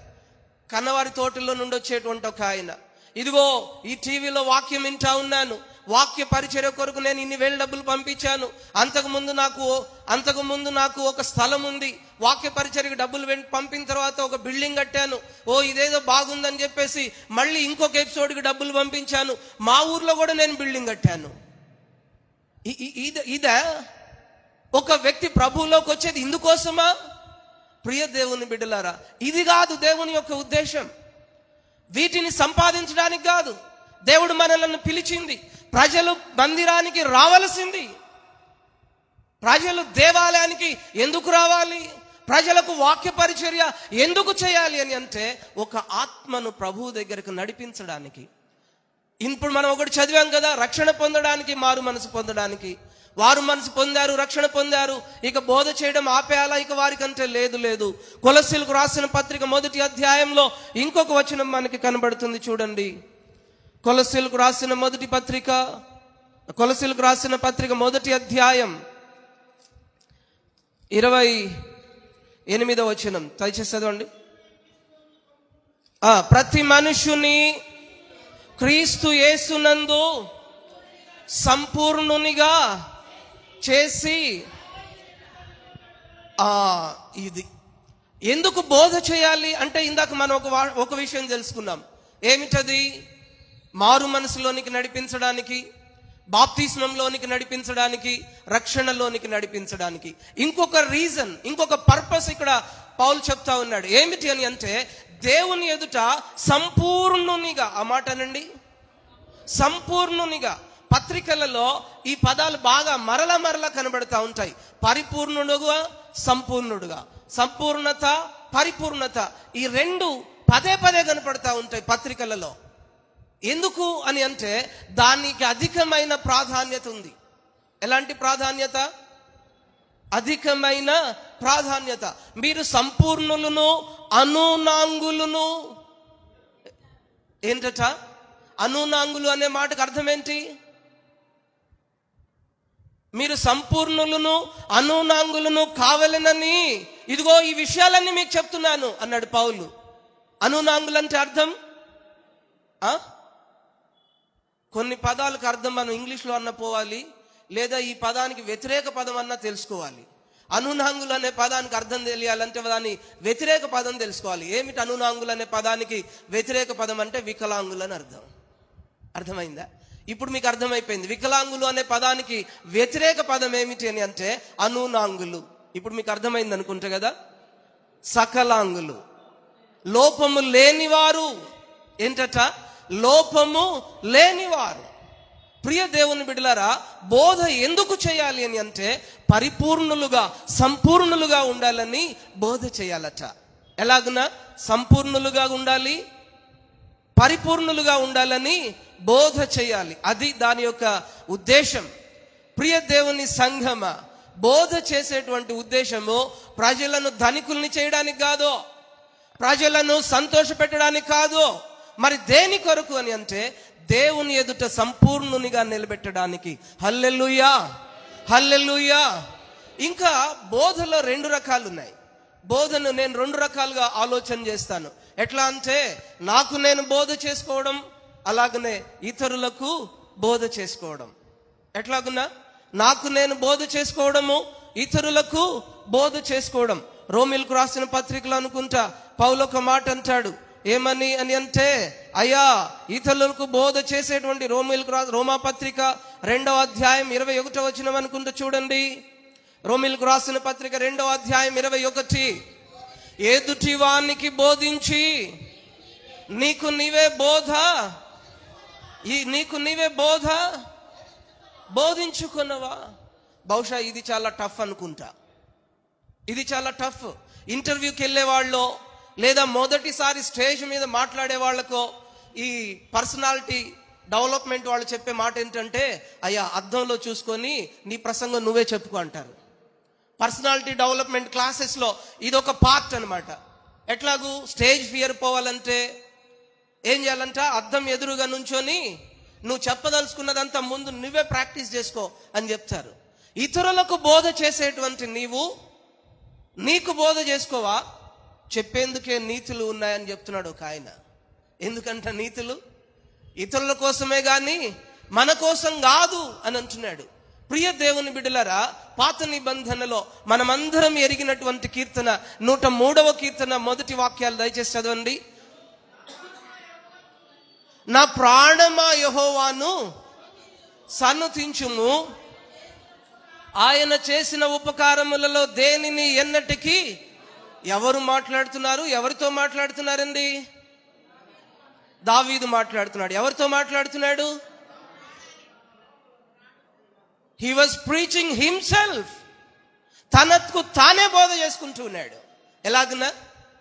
కన్నవారి తోటలో నుండి వచ్చేటువంటి ఒక ఆయన, ఇదిగో ఈ టీవీలో వాక్యం వింటా ఉన్నాను, వాక్య పరిచర్య కొరకు నేను ఇన్ని వేల డబ్బులు పంపించాను, అంతకుముందు నాకు ఒక స్థలం ఉంది, వాక్య పరిచర్యకు డబ్బులు పంపిన తర్వాత ఒక బిల్డింగ్ కట్టాను, ఇదేదో బాగుందని చెప్పేసి మళ్ళీ ఇంకొక ఎపిసోడ్కి డబ్బులు పంపించాను, మా ఊర్లో కూడా నేను బిల్డింగ్ కట్టాను. ఇదా ఒక వ్యక్తి ప్రభువులోకి వచ్చేది ఇందుకోసమా? ప్రియ దేవుని బిడ్డలారా, ఇది కాదు దేవుని యొక్క ఉద్దేశం. వీటిని సంపాదించడానికి కాదు దేవుడు మనల్ని పిలిచింది. ప్రజలు మందిరానికి రావలసింది, ప్రజలు దేవాలయానికి ఎందుకు రావాలి, ప్రజలకు వాక్య పరిచర్య ఎందుకు చేయాలి అని అంటే ఒక ఆత్మను ప్రభువు దగ్గరకు నడిపించడానికి. ఇప్పుడు మనం ఒకటి చదివాం కదా, రక్షణ పొందడానికి, మారు మనసు పొందడానికి. వారు మనసు పొందారు, రక్షణ పొందారు, ఇక బోధ చేయడం ఆపేయాలా? ఇక వారికంటే లేదు. కొలస్సీలకు రాసిన పత్రిక 1వ అధ్యాయంలో ఇంకొక వచనం మనకి కనబడుతుంది చూడండి. కొలస్సీలకు రాసిన పత్రిక 1వ అధ్యాయం 28వ వచనం దయచేసి చదవండి. ప్రతి మనుషుని క్రీస్తు యేసునందు సంపూర్ణునిగా చేసి, ఇది ఎందుకు బోధ చేయాలి అంటే ఇందాక మనం ఒక విషయం తెలుసుకున్నాం. ఏమిటది? మారు మనసులోనికి నడిపించడానికి, బాప్తిస్మంలోనికి నడిపించడానికి, రక్షణలోనికి నడిపించడానికి. ఇంకొక రీజన్, ఇంకొక పర్పస్ ఇక్కడ పౌలు చెప్తా ఉన్నాడు. ఏమిటి అని అంటే దేవుని ఎదుట సంపూర్ణునిగా, ఆ మాటనండి, సంపూర్ణునిగా. పత్రికలలో ఈ పదాలు బాగా మరల కనబడతా ఉంటాయి. పరిపూర్ణుడుగా, సంపూర్ణుడుగా, సంపూర్ణత, పరిపూర్ణత, ఈ రెండు పదే కనపడతా ఉంటాయి పత్రికలలో. ఎందుకు అని అంటే దానికి అధికమైన ప్రాధాన్యత ఉంది. ఎలాంటి ప్రాధాన్యత? అధికమైన ప్రాధాన్యత. మీరు సంపూర్ణులను, అనూనాంగులను. ఏంటట అనూనాంగులు అనే మాటకు అర్థం ఏంటి? మీరు సంపూర్ణులను, అనూనాంగులను కావాలనని ఇదిగో ఈ విషయాలన్నీ మీకు చెప్తున్నాను అన్నాడు పౌలు. అనూనాంగులంటే అర్థం, కొన్ని పదాలకు అర్థం మనం ఇంగ్లీష్లో అన్న పోవాలి, లేదా ఈ పదానికి వ్యతిరేక పదం అన్నా తెలుసుకోవాలి. అనునాంగులు అనే పదానికి అర్థం తెలియాలంటే దాని వ్యతిరేక పదం తెలుసుకోవాలి. ఏమిటి అనునాంగులు అనే పదానికి వ్యతిరేక పదం అంటే వికలాంగులు అని అర్థం. అర్థమైందా? ఇప్పుడు మీకు అర్థమైపోయింది. వికలాంగులు అనే పదానికి వ్యతిరేక పదం ఏమిటి అని అంటే అనునాంగులు. ఇప్పుడు మీకు అర్థమైంది అనుకుంటా కదా. సకలాంగులు, లోపము లేనివారు. ఏంటట? లోపము లేనివారు. ప్రియ దేవుని బిడ్డలారా, బోధ ఎందుకు చేయాలి అని అంటే పరిపూర్ణులుగా, సంపూర్ణులుగా ఉండాలని బోధ చేయాలట. ఎలాగునా? సంపూర్ణులుగా ఉండాలి, పరిపూర్ణులుగా ఉండాలని బోధ చేయాలి. అది దాని యొక్క ఉద్దేశం. ప్రియ దేవుని సంఘమ, బోధ చేసేటువంటి ఉద్దేశము ప్రజలను ధనికుల్ని చేయడానికి కాదు, ప్రజలను సంతోష పెట్టడానికి కాదు. మరి దేని కొరకు అని అంటే దేవుని ఎదుట సంపూర్ణునిగా నిలబెట్టడానికి. హల్లెలూయా, హల్లెలూయా. ఇంకా బోధలో 2 రకాలు ఉన్నాయి. బోధను నేను 2 రకాలుగా ఆలోచన చేస్తాను. ఎట్లా అంటే నాకు నేను బోధ చేసుకోవడం, అలాగనే ఇతరులకు బోధ చేసుకోవడం. ఎట్లాగున్నా? నాకు నేను బోధ చేసుకోవడము, ఇతరులకు బోధ చేసుకోవడం. రోమిలకు రాసిన పత్రికలు అనుకుంటా పౌలు ఒక మాట అంటాడు. ఏమని అని అంటే, అయ్యా ఇతరులకు బోధ చేసేటువంటి రోమా పత్రిక 2వ అధ్యాయం 21వ వచనం అనుకుంటా చూడండి. రోమిలకు రాసిన పత్రిక 2వ అధ్యాయం 21. ఎదుటి వానికి బోధించి నీకు నీవే బోధ బోధించుకున్నవా? బహుశా ఇది చాలా టఫ్ అనుకుంటా. ఇది చాలా టఫ్. ఇంటర్వ్యూకి వెళ్ళే వాళ్ళు, లేదా మొదటిసారి స్టేజ్ మీద మాట్లాడే వాళ్ళకో ఈ పర్సనాలిటీ డెవలప్మెంట్ వాళ్ళు చెప్పే మాట ఏంటంటే, అయ్యా అద్దంలో చూసుకొని నీ ప్రసంగం నువ్వే చెప్పుకో అంటారు. పర్సనాలిటీ డెవలప్మెంట్ క్లాసెస్లో ఇది ఒక పార్ట్ అనమాట. ఎట్లాగూ స్టేజ్ ఫియర్ పోవాలంటే ఏం చేయాలంట? అద్దం ఎదురుగా నుంచొని నువ్వు చెప్పదలుచుకున్నదంతా ముందు నువ్వే ప్రాక్టీస్ చేసుకో అని చెప్తారు. ఇతరులకు బోధ చేసేటువంటి నీకు బోధ చేసుకోవా? చెప్పేందుకే నీతులు ఉన్నాయని చెప్తున్నాడు ఒక ఆయన. ఎందుకంట నీతులు? ఇతరుల కోసమే గాని మన కోసం కాదు అని అంటున్నాడు. ప్రియ దేవుని బిడ్డలారా, పాత నిబంధనలో మనమందరం ఎరిగినటువంటి కీర్తన 103వ కీర్తన మొదటి వాక్యాలు దయచేసి చదవండి. నా ప్రాణమా యెహోవాను సన్నుతించుము, ఆయన చేసిన ఉపకారములలో దేనిని ఎన్నటికీ. ఎవరు మాట్లాడుతున్నారు? ఎవరితో మాట్లాడుతున్నారండి? దావీదు మాట్లాడుతున్నాడు. ఎవరితో మాట్లాడుతున్నాడు? He was preaching himself. తనకు తానే బోధ చేసుకుంటూ ఉన్నాడు. ఎలాగనా?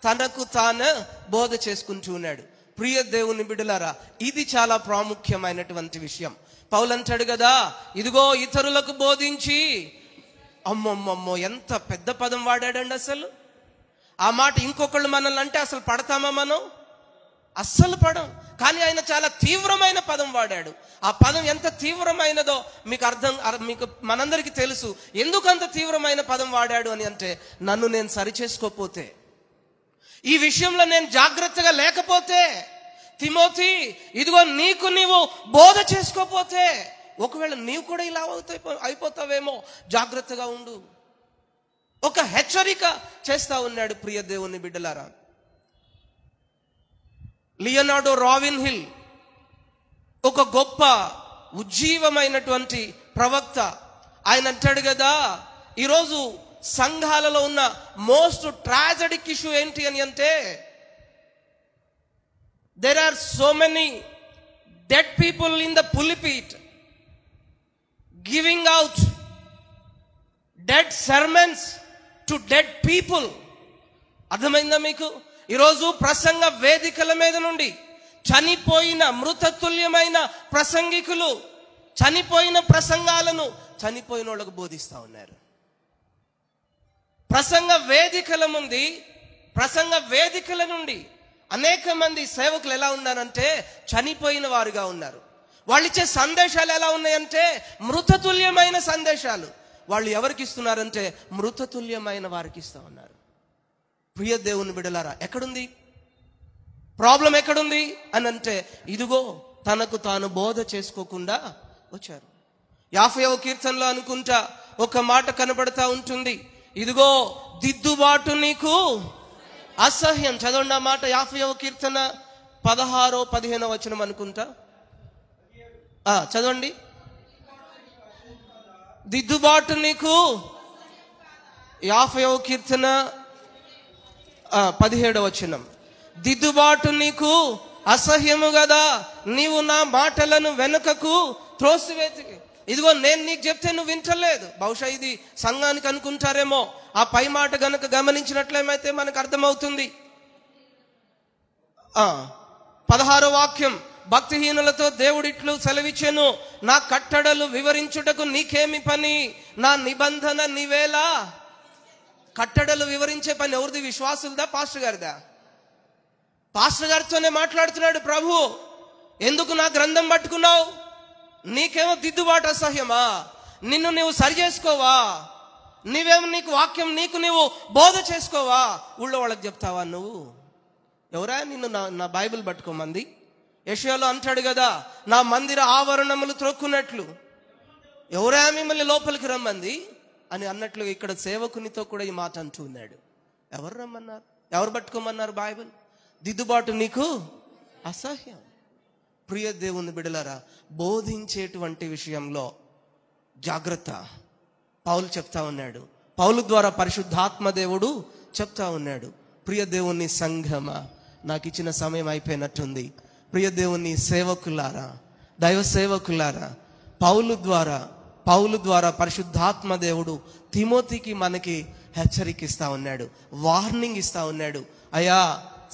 తనకు తానే బోధ చేసుకుంటూ ఉన్నాడు. ప్రియ దేవుని బిడ్డలారా, ఇది చాలా ప్రాముఖ్యమైనటువంటి విషయం. పౌలు అంటాడు కదా, ఇదిగో ఇతరులకు బోధించి. అమ్మమ్మమ్మో, ఎంత పెద్ద పదం వాడాడండి అసలు. ఆ మాట ఇంకొకళ్ళు మనల్ని అంటే అసలు పడతామా మనం? అస్సలు పడం. కానీ ఆయన చాలా తీవ్రమైన పదం వాడాడు. ఆ పదం ఎంత తీవ్రమైనదో మీకు మనందరికీ తెలుసు. ఎందుకు అంత తీవ్రమైన పదం వాడాడు అని అంటే, నన్ను నేను సరిచేసుకోపోతే, ఈ విషయంలో నేను జాగ్రత్తగా లేకపోతే, తిమోతి ఇదిగో నీకు నీవు బోధ చేసుకోపోతే, ఒకవేళ నీవు కూడా ఇలా అయిపోతావేమో, జాగ్రత్తగా ఉండు. ఒక హెచ్చరిక చేస్తా ఉన్నాడు. ప్రియ దేవుని బిడ్డలారా, లియోనార్డో రావిన్ హిల్ ఒక గొప్ప ఉజ్జీవమైనటువంటి ప్రవక్త. ఆయన అంటాడు కదా, ఈరోజు సంఘాలలో ఉన్న మోస్ట్ ట్రాజడిక్ ఇష్యూ ఏంటి అని అంటే, there are so many dead people in the pulpit giving out dead sermons to dead people. అర్థమైందా మీకు? ఈరోజు ప్రసంగ వేదికల మీద నుండి చనిపోయిన మృతతుల్యమైన ప్రసంగికులు చనిపోయిన ప్రసంగాలను చనిపోయిన వాళ్ళకు బోధిస్తా ఉన్నారు. ప్రసంగ వేదికల నుండి అనేక మంది సేవకులు ఎలా ఉన్నారంటే చనిపోయిన వారుగా ఉన్నారు. వాళ్ళు ఇచ్చే సందేశాలు ఎలా ఉన్నాయంటే మృతతుల్యమైన సందేశాలు. వాళ్ళు ఎవరికి ఇస్తున్నారంటే మృతతుల్యమైన వారికి ఇస్తా ఉన్నారు. ప్రియ దేవుని బిడ్డలారా, ఎక్కడుంది ప్రాబ్లం? ఎక్కడుంది అని అంటే, ఇదిగో తనకు తాను బోధ చేసుకోకుండా వచ్చారు. 50వ కీర్తనలో అనుకుంటా ఒక మాట కనబడతా ఉంటుంది, ఇదిగో దిద్దుబాటు నీకు అసహ్యం. చదవండి ఆ మాట, 50వ కీర్తన 16, 15 వచనం అనుకుంటా. చదవండి. దిద్దుబాటు నీకు 50వ కీర్తన 17 వచనం. దిద్దుబాటు నీకు అసహ్యము కదా, నీవు నా మాటలను వెనుకకు త్రోసివేతి. ఇదిగో నేను నీకు చెప్తే నువ్వు వింటలేదు. బహుశా ఇది సంఘానికి అనుకుంటారేమో. ఆ పై మాట గనక గమనించినట్లయితే మనకు అర్థమవుతుంది. 16వ వాక్యం, భక్తిహీనులతో దేవుడిట్లు సెలవిచ్చెను, నా కట్టడలు వివరించుటకు నీకేమి పని, నా నిబంధన నీవేలా. కట్టడలు వివరించే పని ఎవరిది? విశ్వాసులదా, పాస్టర్ గారిదా? పాస్టర్ గారితోనే మాట్లాడుతున్నాడు ప్రభు. ఎందుకు నా గ్రంథం పట్టుకున్నావు? నీకేమో దిద్దుబాటు అసహ్యమా? నిన్ను నువ్వు సరి చేసుకోవా? నీకు వాక్యం నీకు నువ్వు బోధ చేసుకోవా? ఊళ్ళో వాళ్ళకి చెప్తావా నువ్వు? ఎవరా నిన్ను నా బైబిల్ పట్టుకోమంది? యెషయాలో అంటాడు కదా, నా మందిర ఆవరణములు త్రొక్కున్నట్లు ఎవరా మిమ్మల్ని లోపలికి రమ్మంది అని అన్నట్లుగా ఇక్కడ సేవకునితో కూడా ఈ మాట అంటూ ఉన్నాడు. ఎవరు రమ్మన్నారు? ఎవరు పట్టుకోమన్నారు బైబిల్? దిద్దుబాటు నీకు అసహ్యం. ప్రియ దేవుని బిడ్డలారా, బోధించేటువంటి విషయంలో జాగ్రత్త. పౌలు చెప్తా ఉన్నాడు, పౌలు ద్వారా పరిశుద్ధాత్మ దేవుడు చెప్తా ఉన్నాడు. ప్రియ దేవుని సంఘమా, నాకు ఇచ్చిన సమయం అయిపోయినట్టుంది. ప్రియ దేవుని సేవకులారా, దైవ సేవకులారా, పౌలు ద్వారా పరిశుద్ధాత్మ దేవుడు తిమోతికి మనకి హెచ్చరికిస్తా ఉన్నాడు, వార్నింగ్ ఇస్తా ఉన్నాడు. అయ్యా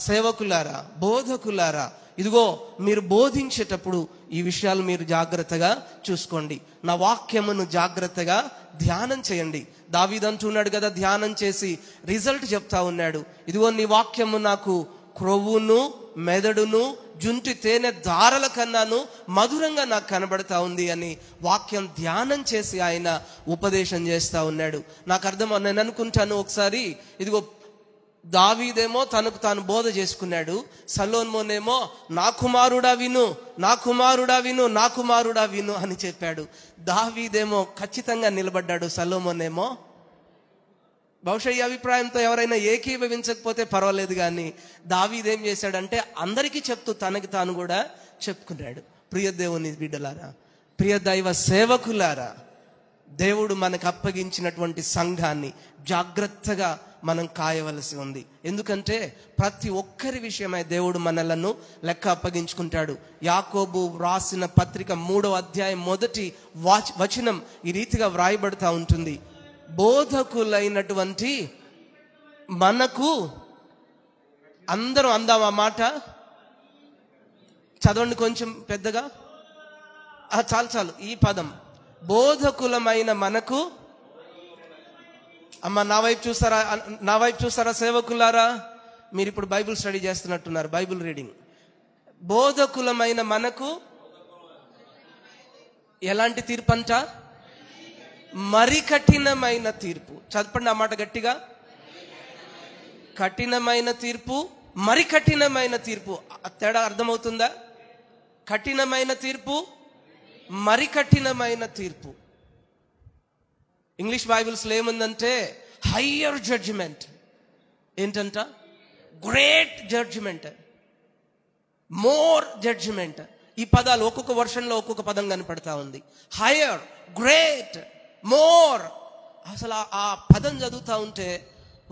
సేవకులారా, బోధకులారా, ఇదిగో మీరు బోధించేటప్పుడు ఈ విషయాలు మీరు జాగ్రత్తగా చూసుకోండి. నా వాక్యమును జాగ్రత్తగా ధ్యానం చేయండి. దావీదు అంటున్నాడు కదా, ధ్యానం చేసి రిజల్ట్ చెప్తా ఉన్నాడు. ఇదిగో నీ వాక్యము నాకు క్రొవ్వును మెదడును జుంటి తేనె దారల కన్నాను మధురంగా నాకు కనబడతా ఉంది అని వాక్యం ధ్యానం చేసి ఆయన ఉపదేశం చేస్తా ఉన్నాడు. నాకు అర్థం, నేను అనుకుంటాను ఒకసారి, ఇదిగో దావీదేమో తనకు తాను బోధ చేసుకున్నాడు, సలోమోనేమో నా కుమారుడా విను, నా కుమారుడా విను, నా కుమారుడా విను అని చెప్పాడు. దావీదేమో ఖచ్చితంగా నిలబడ్డాడు, సలోమోనేమో బహుశా ఈ అభిప్రాయంతో ఎవరైనా ఏకీభవించకపోతే పర్వాలేదు, కానీ దావీదేం చేశాడంటే అందరికీ చెప్తూ తనకి తాను కూడా చెప్పుకున్నాడు. ప్రియ దేవుని బిడ్డలారా, ప్రియ దైవ సేవకులారా, దేవుడు మనకు అప్పగించినటువంటి సంఘాన్ని జాగ్రత్తగా మనం కాయవలసి ఉంది. ఎందుకంటే ప్రతి ఒక్కరి విషయమై దేవుడు మనలను లెక్క అప్పగించుకుంటాడు. యాకోబు రాసిన పత్రిక 3వ అధ్యాయం 1వ వచనం ఈ రీతిగా వ్రాయబడతా ఉంటుంది, బోధకులైనటువంటి మనకు, అందరూ అందాం ఆ మాట, చదవండి కొంచెం పెద్దగా, చాలు ఈ పదం, బోధకులమైన మనకు. అమ్మ నా వైపు చూస్తారా సేవకులారా? మీరు ఇప్పుడు బైబిల్ స్టడీ చేస్తున్నట్టున్నారు, బైబిల్ రీడింగ్. బోధకులమైన మనకు ఎలాంటి తీర్పు అంట? మరి కఠినమైన తీర్పు. చదవండి ఆ మాట గట్టిగా, కఠినమైన తీర్పు, మరి కఠినమైన తీర్పు. తేడా అర్థమవుతుందా? కఠినమైన తీర్పు, మరి కఠినమైన తీర్పు. ఇంగ్లీష్ బైబిల్స్లో ఏముందంటే హయ్యర్ జడ్జిమెంట్. ఏంటంట? Great judgement, more judgement. ఈ పదాలు ఒక్కొక్క వర్షన్లో ఒక్కొక్క పదం కనపడతా ఉంది. Higher, great, more. అసలు ఆ పదం చదువుతా ఉంటే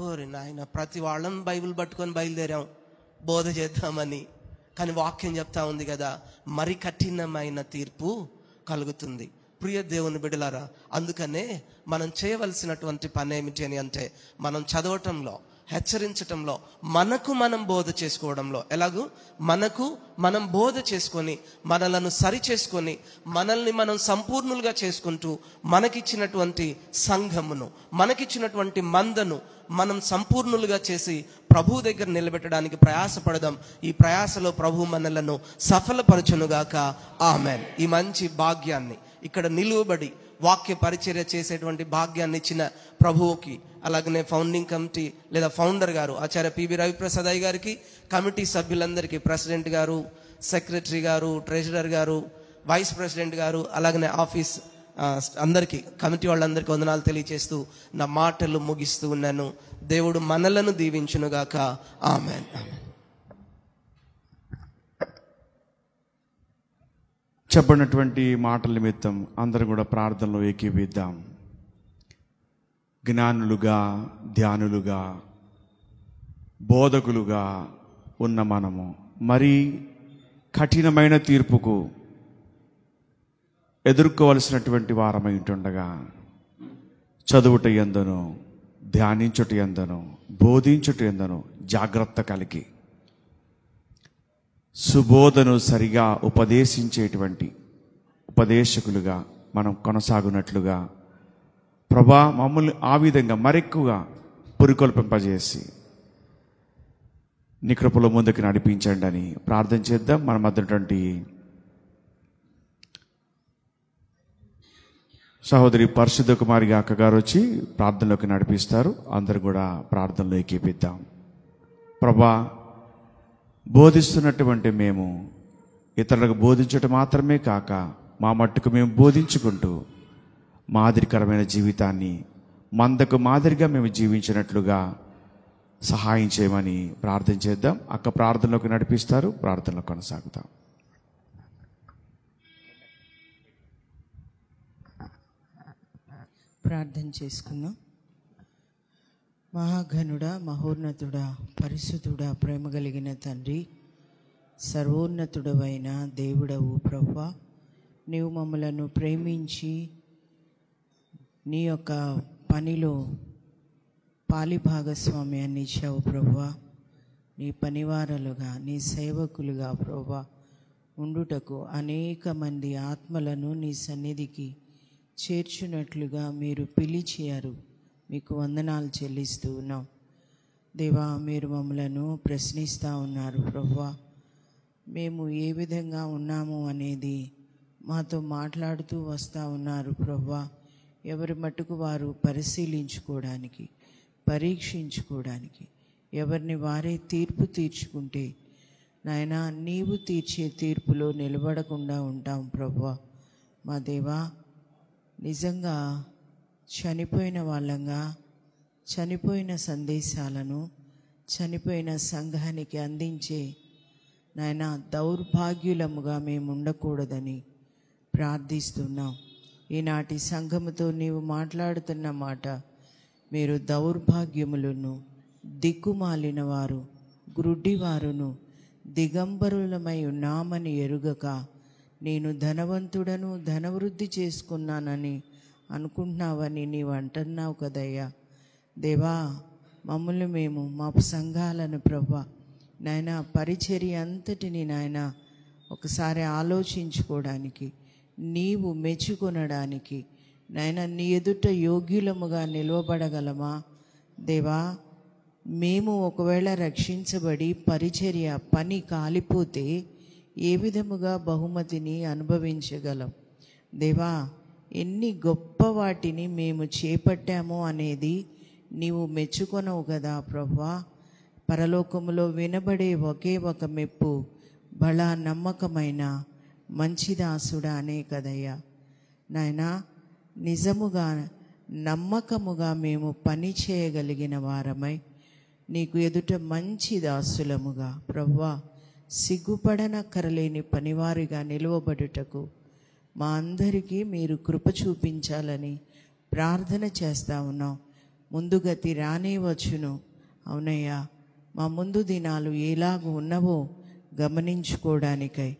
ఓరి నాయన, ప్రతి వాళ్ళం బైబిల్ పట్టుకొని బయలుదేరాం బోధ చేద్దామని. కానీ వాక్యం చెప్తా ఉంది కదా, మరి కఠినమైన తీర్పు కలుగుతుంది. ప్రియ దేవుని బిడ్డలారా, అందుకనే మనం చేయవలసినటువంటి పని ఏమిటి అని అంటే, మనం చదవటంలో, హెచ్చరించటంలో, మనకు మనం బోధ చేసుకోవడంలో, ఎలాగూ మనకు మనం బోధ చేసుకొని మనలను సరి చేసుకొని మనల్ని మనం సంపూర్ణులుగా చేసుకుంటూ మనకిచ్చినటువంటి సంఘమును, మనకిచ్చినటువంటి మందను మనం సంపూర్ణులుగా చేసి ప్రభు దగ్గర నిలబెట్టడానికి ప్రయాసపడదాం. ఈ ప్రయాసలో ప్రభు మనలను సఫలపరచునుగాక. ఆమెన్. ఈ మంచి భాగ్యాన్ని, ఇక్కడ నిలువబడి వాక్య పరిచర్య చేసేటువంటి భాగ్యాన్ని ఇచ్చిన ప్రభువుకి, అలాగనే ఫౌండింగ్ కమిటీ లేదా ఫౌండర్ గారు ఆచార్య పిబి రవిప్రసాద్ అయ్య గారికి, కమిటీ సభ్యులందరికీ, ప్రెసిడెంట్ గారు, సెక్రటరీ గారు, ట్రెజరర్ గారు, వైస్ ప్రెసిడెంట్ గారు, అలాగనే ఆఫీస్ అందరికీ, కమిటీ వాళ్ళందరికీ వందనాలు తెలియజేస్తూ నా మాటలు ముగిస్తూ ఉన్నాను. దేవుడు మనలను దీవించునుగాక. ఆమెన్. చెప్పినటువంటి మాటల నిమిత్తం అందరూ కూడా ప్రార్థనలో ఏకీభవిద్దాం. జ్ఞానులుగా, ధ్యానులుగా, బోధకులుగా ఉన్న మనము మరి కఠినమైన తీర్పుకు ఎదుర్కోవలసినటువంటి వారమై ఉంటుండగా, చదువుట యందును, ధ్యానించుట యందును, బోధించుట యందును జాగ్రత్త కలిగి, సుబోధను సరిగా ఉపదేశించేటువంటి ఉపదేశకులుగా మనం కొనసాగునట్లుగా ప్రభా మమ్మల్ని ఆ విధంగా మరెక్కువగా పురికొల్పింపజేసి నీ కృపలో ముందుకు నడిపించండి అని ప్రార్థన చేద్దాం. మన మధ్యటువంటి సహోదరి పరిశుద్ధ కుమారి అక్క గారు వచ్చి ప్రార్థనలోకి నడిపిస్తారు. అందరూ కూడా ప్రార్థనలో ఏకీపిద్దాం. ప్రభా, బోధిస్తున్నటువంటి మేము ఇతరులకు బోధించటం మాత్రమే కాక మా మట్టుకు మేము బోధించుకుంటూ మాదిరికరమైన జీవితాన్ని మందకు మాదిరిగా మేము జీవించినట్లుగా సహాయం చేయమని ప్రార్థన చేద్దాం. అక్క ప్రార్థనలోకి నడిపిస్తారు. ప్రార్థనలో కొనసాగుతాం. ప్రార్థన చేసుకుందాం. మహాఘనుడా, మహోన్నతుడా, పరిశుద్ధుడా, ప్రేమ కలిగిన తండ్రి, సర్వోన్నతుడవైన దేవుడవు ప్రభువా, నీవు మమ్మలను ప్రేమించి నీ యొక్క పనిలో పాలిభాగస్వామ్యాన్ని ఇచ్చావు ప్రభువా. నీ పనివారలుగా, నీ సేవకులుగా ప్రభువా ఉండుటకు అనేక మంది ఆత్మలను నీ సన్నిధికి చేర్చున్నట్లుగా మీరు పిలిచారు. మీకు వందనాలు చెల్లిస్తూ ఉన్నాం దేవా. మీరు మమ్మలను ప్రశ్నిస్తూ ఉన్నారు ప్రభువా. మేము ఏ విధంగా ఉన్నాము అనేది మాతో మాట్లాడుతూ వస్తూ ఉన్నారు ప్రభువా. ఎవరి మట్టుకు వారు పరిశీలించుకోవడానికి, పరీక్షించుకోవడానికి, ఎవరిని వారే తీర్పు తీర్చుకుంటే నాయనా నీవు తీర్చే తీర్పులో నిలబడకుండా ఉంటాం ప్రభువా. మా దేవా, నిజంగా చనిపోయిన వాళ్ళంగా చనిపోయిన సందేశాలను చనిపోయిన సంఘానికి అందించే నాయనా దౌర్భాగ్యులముగా మేము ఉండకూడదని ప్రార్థిస్తున్నాం. ఈనాటి సంఘముతో నీవు మాట్లాడుతున్న మాట, మీరు దౌర్భాగ్యములను, దిక్కుమాలిన వారు, గ్రుడ్డివారును, దిగంబరులమై ఉన్నామని ఎరుగక నేను ధనవంతుడను, ధనవృద్ధి చేసుకున్నానని అనుకుంటున్నావని నీవు అంటున్నావు కదయ్యా. దేవా, మమ్మల్ని మేము మా సంఘాలను ప్రభా నాయన పరిచర్య అంతటిని నాయన ఒకసారి ఆలోచించుకోవడానికి, నీవు మెచ్చుకొనడానికి నాయన నీ ఎదుట యోగ్యులముగా నిలవబడగలమా దేవా? మేము ఒకవేళ రక్షించబడి పరిచర్య పని కాలిపోతే ఏ విధముగా బహుమతిని అనుభవించగలం దేవా? ఎన్ని గొప్ప వాటిని మేము చేపట్టామో అనేది నీవు మెచ్చుకొనవు కదా ప్రభువా. పరలోకములో వినబడే ఒకే ఒక మెప్పు, బలా నమ్మకమైన మంచి దాసుడా అనే కదయ్యా. నాయనా, నిజముగా నమ్మకముగా మేము పని చేయగలిగిన వారమై నీకు ఎదుట మంచి దాసులముగా ప్రభువా సిగ్గుపడనక్కరలేని పనివారిగా నిలువబడుటకు మా అందరికీ మీరు కృప చూపించాలని ప్రార్థన చేస్తూ ఉన్నాం. ముందుగతి రానే వచ్చును. అవునయ్యా, మా ముందు దినాలు ఎలాగ ఉన్నవో గమనించుకోవడానికై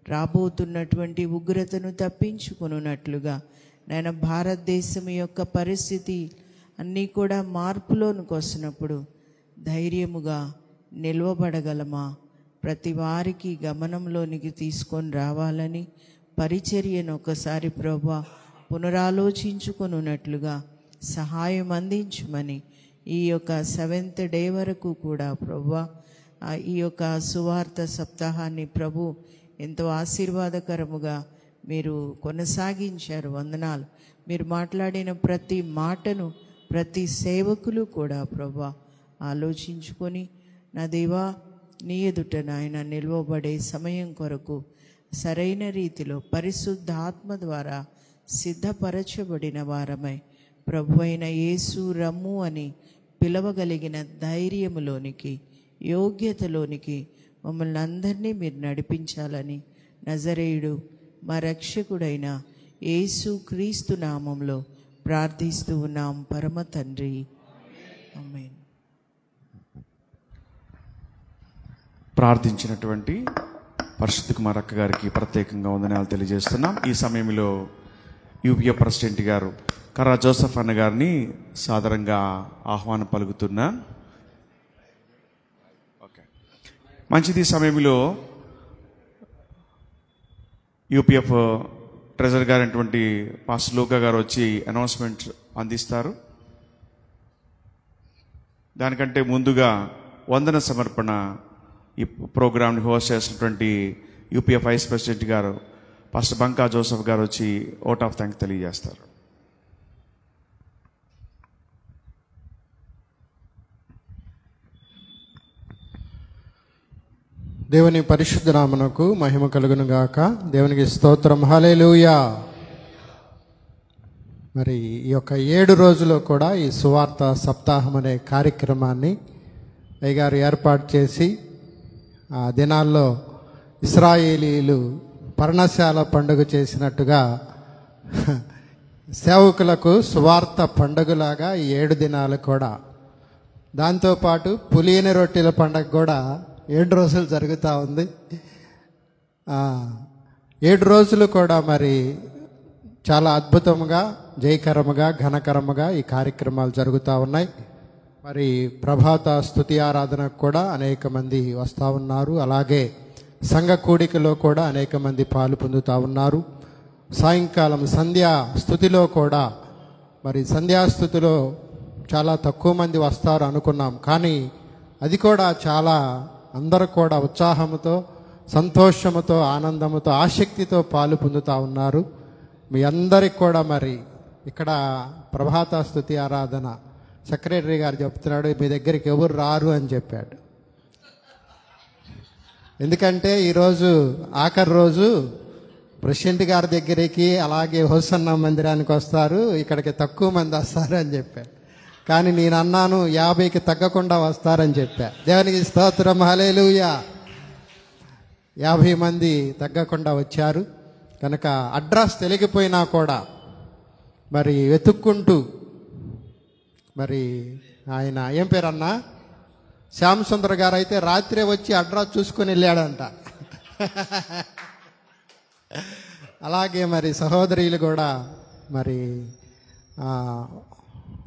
రాబోతున్నటువంటి ఉగ్రతను తప్పించుకొనున్నట్లుగా నేను భారతదేశం యొక్క పరిస్థితి అన్నీ కూడా మార్పులోనికి వస్తున్నప్పుడు ధైర్యముగా నిలవబడగలమా, ప్రతి వారికి గమనంలోనికి తీసుకొని రావాలని పరిచర్యను ఒకసారి ప్రభువా పునరాలోచించుకొనున్నట్లుగా సహాయం అందించమని ఈ యొక్క 7th డే వరకు కూడా ప్రభువా ఈ యొక్క సువార్త సప్తాహాన్ని ప్రభు ఎంతో ఆశీర్వాదకరముగా మీరు కొనసాగించారు. వందనాలు. మీరు మాట్లాడిన ప్రతి మాటను ప్రతి సేవకులు కూడా ప్రభువా ఆలోచించుకొని నా దేవా నీ ఎదుట నాయన నిల్వబడే సమయం కొరకు సరైన రీతిలో పరిశుద్ధ ఆత్మ ద్వారా సిద్ధపరచబడిన వారమై ప్రభు అయిన యేసు రమ్ము అని పిలవగలిగిన ధైర్యములోనికి యోగ్యతలోనికి మమ్మల్ని అందరినీ మీరు నడిపించాలని నజరేయుడు మా రక్షకుడైన యేసు క్రీస్తు నామంలో ప్రార్థిస్తూ ఉన్నాం పరమ తండ్రి, ఆమేన్. ప్రార్థించినటువంటి పరిశుద్ధ కుమార్ అక్క గారికి ప్రత్యేకంగా వందనాలు తెలియజేస్తున్నాం. ఈ సమయంలో యూపీఏ ప్రెసిడెంట్ గారు కర్రా జోసెఫ్ అన్న గారిని సాదరంగా ఆహ్వానం పలుకుతున్నా. ఓకే, మంచిది. ఈ సమయంలో యూపీఎఫ్ ట్రెజరర్ గారైనటువంటి పాస్టర్ లూకా గారు వచ్చి అనౌన్స్మెంట్ అందిస్తారు. దానికంటే ముందుగా వందన సమర్పణ ఈ ప్రోగ్రామ్ని హోస్ట్ చేసినటువంటి యూపీఎఫ్ వైస్ ప్రెసిడెంట్ గారు పాస్టర్ బంకా జోసెఫ్ గారు వచ్చి ఓట్ ఆఫ్ థ్యాంక్స్ తెలియజేస్తారు. దేవుని పరిశుద్ధ నామమునకు మహిమ కలుగును గాక. దేవునికి స్తోత్రం. హల్లెలూయా. మరి ఈ యొక్క 7 రోజులు కూడా ఈ సువార్త సప్తాహం అనే కార్యక్రమాన్ని అయ్యగారు ఏర్పాటు చేసి ఆ దినాల్లో ఇశ్రాయేలీలు పర్ణశాల పండుగ చేసినట్టుగా సేవకులకు సువార్త పండుగలాగా ఈ 7 దినాలు కూడా, దాంతోపాటు పులియని రొట్టెల పండుగ కూడా 7 రోజులు జరుగుతూ ఉంది. 7 రోజులు కూడా మరి చాలా అద్భుతంగా, జయకరముగా, ఘనకరముగా ఈ కార్యక్రమాలు జరుగుతూ ఉన్నాయి. మరి ప్రభాత స్తుతి ఆరాధనకు కూడా అనేక మంది వస్తూ ఉన్నారు. అలాగే సంఘ కూడికలో కూడా అనేక మంది పాలు పొందుతూ ఉన్నారు. సాయంకాలం సంధ్యా స్తుతిలో కూడా మరి సంధ్యాస్తుతిలో చాలా తక్కువ మంది వస్తారు అనుకున్నాం, కానీ అది కూడా చాలా అందరూ కూడా ఉత్సాహంతో, సంతోషముతో, ఆనందముతో, ఆసక్తితో పాలు పొందుతూ ఉన్నారు. మీ అందరికి కూడా మరి ఇక్కడ ప్రభాత స్తుతి ఆరాధన సెక్రటరీ గారు చెప్తున్నాడు, మీ దగ్గరికి ఎవరు రారు అని చెప్పాడు. ఎందుకంటే ఈరోజు ఆఖరి రోజు ప్రెసిడెంట్ గారి దగ్గరికి, అలాగే హోసన్న మందిరానికి వస్తారు, ఇక్కడికి తక్కువ మంది వస్తారు అని చెప్పాడు. కానీ నేను అన్నాను 50కి తగ్గకుండా వస్తారని చెప్పా. దేవునికి స్తోత్రం. హల్లెలూయా. 50 మంది తగ్గకుండా వచ్చారు. కనుక అడ్రస్ తెలిగిపోయినా కూడా మరి వెతుక్కుంటూ, మరి ఆయన ఏం పేరన్నా శ్యామ్ సుందర్ గారు అయితే రాత్రే వచ్చి అడ్రస్ చూసుకొని వెళ్ళాడంట. అలాగే మరి సహోదరులు కూడా మరి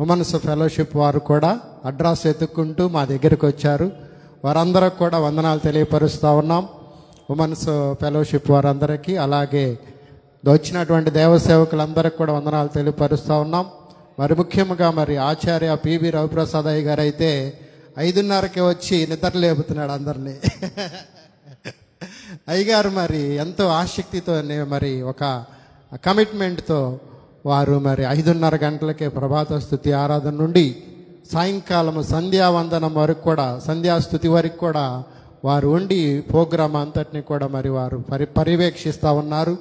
ఉమెన్స్ ఫెలోషిప్ వారు కూడా అడ్రస్ వెతుక్కుంటూ మా దగ్గరికి వచ్చారు. వారందరికి కూడా వందనాలు తెలియపరుస్తూ ఉన్నాం. ఉమెన్స్ ఫెలోషిప్ వారందరికీ, అలాగే వచ్చినటువంటి దేవసేవకులందరికీ కూడా వందనాలు తెలియపరుస్తూ ఉన్నాం. మరి ముఖ్యంగా మరి ఆచార్య పివి రవిప్రసాద్ అయ్య గారు అయితే 5:30కి వచ్చి నిద్ర లేపుతున్నాడు అందరినీ. అయ్యగారు మరి ఎంతో ఆసక్తితో, మరి ఒక కమిట్మెంట్తో వారు మరి 5:30 గంటలకే ప్రభాత స్తుతి ఆరాధన నుండి సాయంకాలం సంధ్యావందనం వరకు కూడా, సంధ్యాస్తుతి వరకు కూడా వారు ఉండి ప్రోగ్రాం అంతటిని కూడా మరి వారు పర్యవేక్షిస్తూ ఉన్నారు.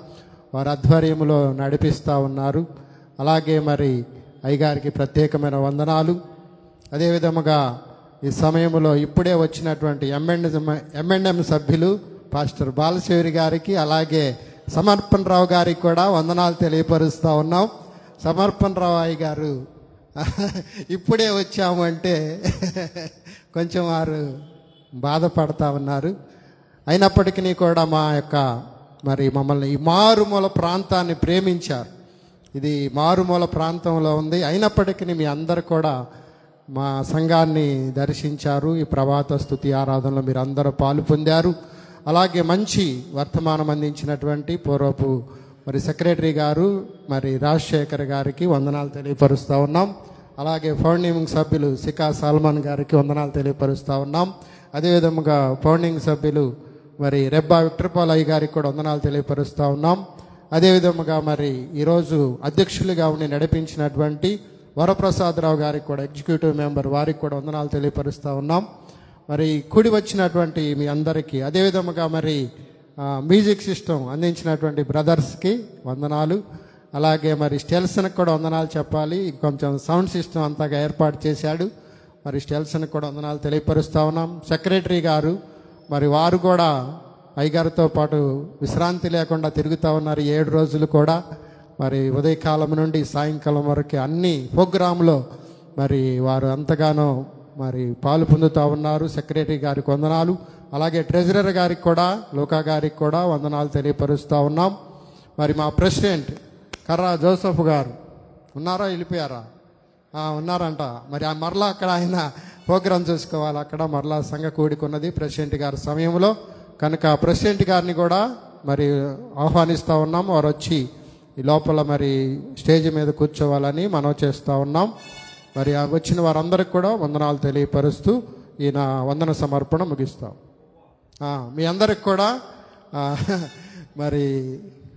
వారి ఆధ్వర్యంలో నడిపిస్తూ ఉన్నారు. అలాగే మరి అయ్యగారికి ప్రత్యేకమైన వందనాలు. అదేవిధముగా ఈ సమయంలో ఇప్పుడే వచ్చినటువంటి ఎంఎండ్ఎం సభ్యులు పాస్టర్ బాలశౌరి గారికి, అలాగే సమర్పణరావు గారికి కూడా వందనాలు తెలియపరుస్తూ ఉన్నాం. సమర్పణరావు అయ్య గారు ఇప్పుడే వచ్చాము అంటే కొంచెం వారు బాధపడతా ఉన్నారు. అయినప్పటికీ కూడా మా యొక్క మమ్మల్ని ఈ మారుమూల ప్రాంతాన్ని ప్రేమించారు. ఇది మారుమూల ప్రాంతంలో ఉంది. అయినప్పటికీ మీ అందరు కూడా మా సంఘాన్ని దర్శించారు. ఈ ప్రభాత స్తుతి ఆరాధనలో మీరు అందరూ పాలు పొందారు. అలాగే మంచి వర్తమానం అందించినటువంటి పూర్వపు సెక్రటరీ గారు రాజశేఖర్ గారికి వందనాలు తెలియపరుస్తూ ఉన్నాం. అలాగే ఫౌండింగ్ సభ్యులు సికా సల్మాన్ గారికి వందనాలు తెలియపరుస్తూ ఉన్నాం. అదేవిధముగా ఫౌండింగ్ సభ్యులు రెబ్బా విక్టర్పాల్ అయ్య గారికి కూడా వందనాలు తెలియపరుస్తూ ఉన్నాం. అదేవిధముగా ఈరోజు అధ్యక్షులుగా ఉండి నడిపించినటువంటి వరప్రసాదరావు గారికి కూడా, ఎగ్జిక్యూటివ్ మెంబర్, వారికి కూడా వందనాలు తెలియపరుస్తూ ఉన్నాం. కూడి వచ్చినటువంటి మీ అందరికీ, అదేవిధముగా మ్యూజిక్ సిస్టమ్ అందించినటువంటి బ్రదర్స్కి వందనాలు. అలాగే స్టెల్సన్కి కూడా వందనాలు చెప్పాలి. కొంచెం సౌండ్ సిస్టమ్ అంతగా ఏర్పాటు చేశాడు. స్టెల్సన్కి కూడా వందనాలు తెలియపరుస్తూ ఉన్నాం. సెక్రటరీ గారు వారు కూడా అయ్యగారితో పాటు విశ్రాంతి లేకుండా తిరుగుతూ ఉన్నారు 7 రోజులు కూడా. ఉదయకాలం నుండి సాయంకాలం వరకు అన్ని ప్రోగ్రాంలో వారు ఎంతగానో పాలు పొందుతూ ఉన్నారు. సెక్రటరీ గారికి వందనాలు. అలాగే ట్రెజరర్ గారికి కూడా, లోకా గారికి కూడా వందనాలు తెలియపరుస్తూ ఉన్నాం. మా ప్రెసిడెంట్ కర్రా జోసఫ్ గారు ఉన్నారా, వెళ్ళిపోయారా? ఉన్నారంట. మరలా అక్కడ ఆయన ప్రోగ్రాం చూసుకోవాలి. అక్కడ మరలా సంఘ కూడికున్నది ప్రెసిడెంట్ గారి సమయంలో కనుక ప్రెసిడెంట్ గారిని కూడా ఆహ్వానిస్తూ ఉన్నాం. వారు వచ్చి ఈ లోపల స్టేజ్ మీద కూర్చోవాలని మనం చేస్తూ ఉన్నాం. వచ్చిన వారందరికి కూడా వందనాలు తెలియపరుస్తూ ఈయన వందన సమర్పణ ముగిస్తాం. మీ అందరికి కూడా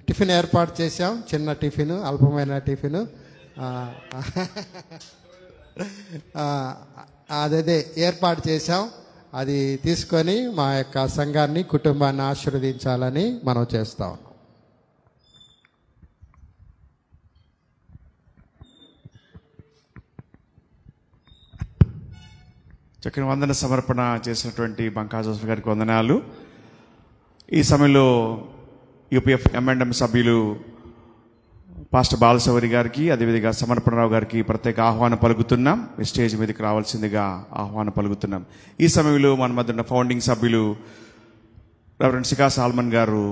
టిఫిన్ ఏర్పాటు చేశాం. చిన్న టిఫిన్, అల్పమైన టిఫిన్. అదే ఏర్పాటు చేశాం. అది తీసుకొని మా యొక్క సంఘాన్ని, కుటుంబాన్ని ఆశీర్వదించాలని మనం చేస్తా ఉన్నాం. చక్కని వందన సమర్పణ చేసినటువంటి బంకా జోసెఫ్ గారికి వందనాలు. ఈ సమయంలో యూపీఎఫ్ ఎంఎండ్ఎం సభ్యులు పాస్టర్ బాలశౌరి గారికి, అదేవిధంగా సమర్పణరావు గారికి ప్రత్యేక ఆహ్వానం పలుకుతున్నాం. స్టేజ్ మీదకి రావాల్సిందిగా ఆహ్వానం పలుకుతున్నాం. ఈ సమయంలో మన మధ్య ఉన్న ఫౌండింగ్ సభ్యులు రెవరెండ్ సికా సాల్మన్ గారు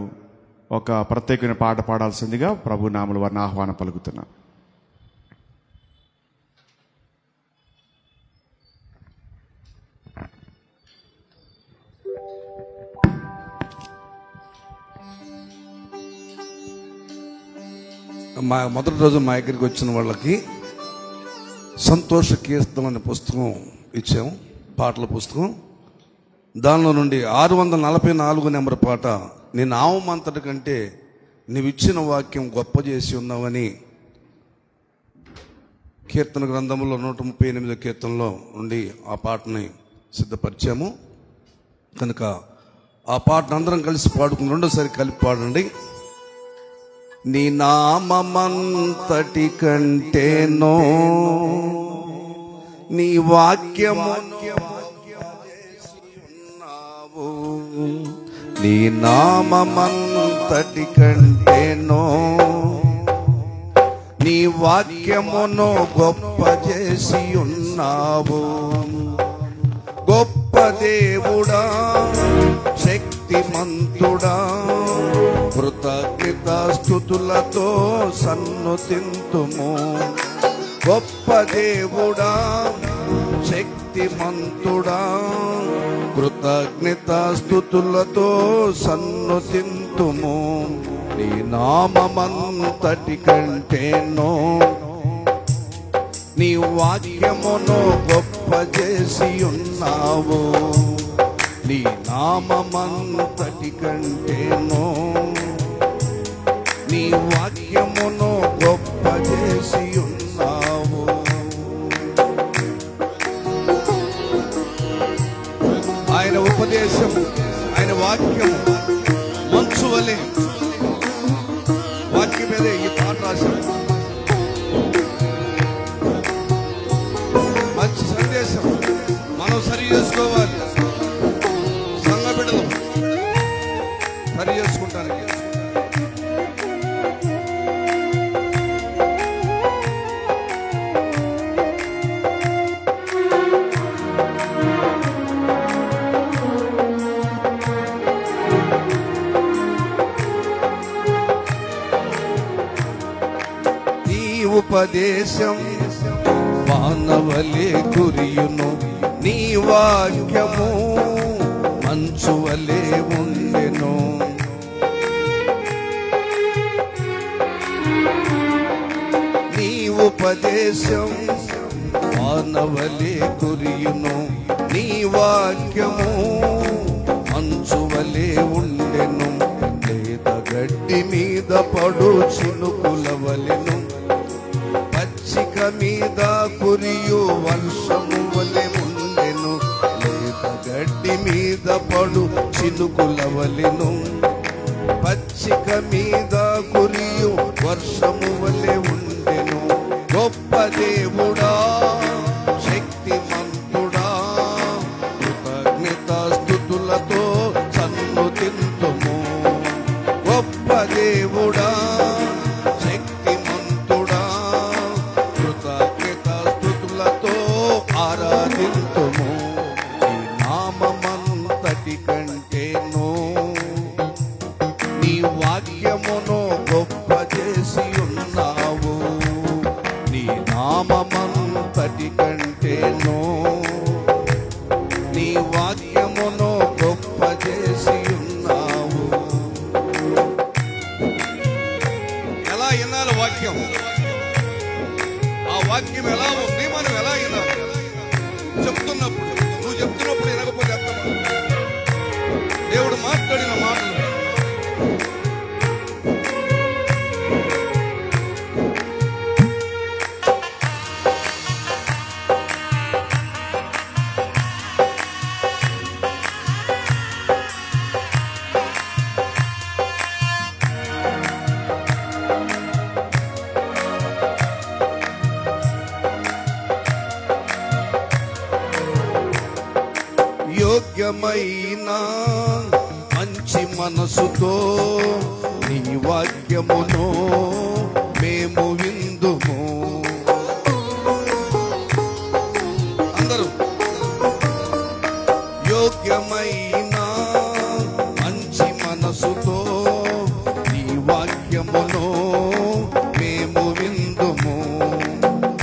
ఒక ప్రత్యేకమైన పాట పాడాల్సిందిగా ప్రభు నామములో వారిని ఆహ్వానం పలుకుతున్నాం. మొదటి రోజు మా దగ్గరికి వచ్చిన వాళ్ళకి సంతోష కీర్తన అనే పుస్తకం ఇచ్చాము, పాటల పుస్తకం. దానిలో నుండి 644 నెంబర్ పాట, నీ నామమంతటి కంటే నీవిచ్చిన వాక్యం గొప్ప చేసి ఉన్నావని కీర్తన గ్రంథంలో 138 కీర్తనలో నుండి ఆ పాటని సిద్ధపరిచాము. కనుక ఆ పాటను అందరం కలిసి పాడుకుని రెండోసారి కలిపి పాడండి. నీ నామమంతటి కంటేనో నీ వాక్యము ఉన్నావు. నీ నామమంతటి కంటేనో నీ వాక్యమును గొప్ప చేసి ఉన్నావు. గొప్ప దేవుడా, శక్తిమంతుడా, కృతజ్ఞత స్తుతులతో సన్నుతింతుము. గొప్ప దేవుడా, శక్తిమంతుడా, కృతజ్ఞత స్తుతులతో సన్నుతింతుము. నీ నామమంతటి కంటేనో నీ వాక్యమును గొప్ప చేసి ఉన్నావు. నీ నామమంతటి కంటేనో నీ వాక్యమును గొప్ప చేసి ఉన్నావు. ఆయన ఉపదేశం, ఆయన వాక్యం మంచు వలె. వాక్యం మీదే ఈ పాట రాశారు. ఉపదేశం వానవలే కురియును, నీ వాక్యము మంచు వలె ఉండెను. నీ ఉపదేశం వానవలే కురియును, నీ వాక్యము మంచు వలె ఉండెను. లేత గడ్డి మీద పడు చినుకుల వలెను, పచ్చిక మీద కురియు వర్షము వలె ఉండెను. లేత గడ్డి మీద పడు చినుకుల వలెను, పచ్చిక మీద కురియు వర్షము వలె ఉండెను. గొప్ప దేవుడా, శక్తిమంతుడా, కృతజ్ఞత స్తుతులతో సన్నుతింతుము. గొప్ప దేవుడా, శక్తిమంతుడా, కృతజ్ఞత స్తుతులతో ఆరాధింతుము. నీ నామమంతటి కంటేను నీ వాక్యమును గొప్ప చేసి ఉన్నావు. నీ నామమంతటి కంటేను నీ వాక్యమును గొప్ప చేసి ఉన్నావు. ఎలా వినాలి వాక్యం? ఆ వాక్యం ఎలా ఉంది, మనం ఎలా వినాలి? చెప్తున్నప్పుడు, నువ్వు చెప్తున్నప్పుడు వినకపోతే అర్థం. దేవుడు మాట్లాడిన మాటలు యోగ్యమైన మంచి మనసుతో నీ వాక్యమును మేము విందుము. అందరూ యోగ్యమైన మంచి మనసుతో నీ వాక్యమును మేము విందుము.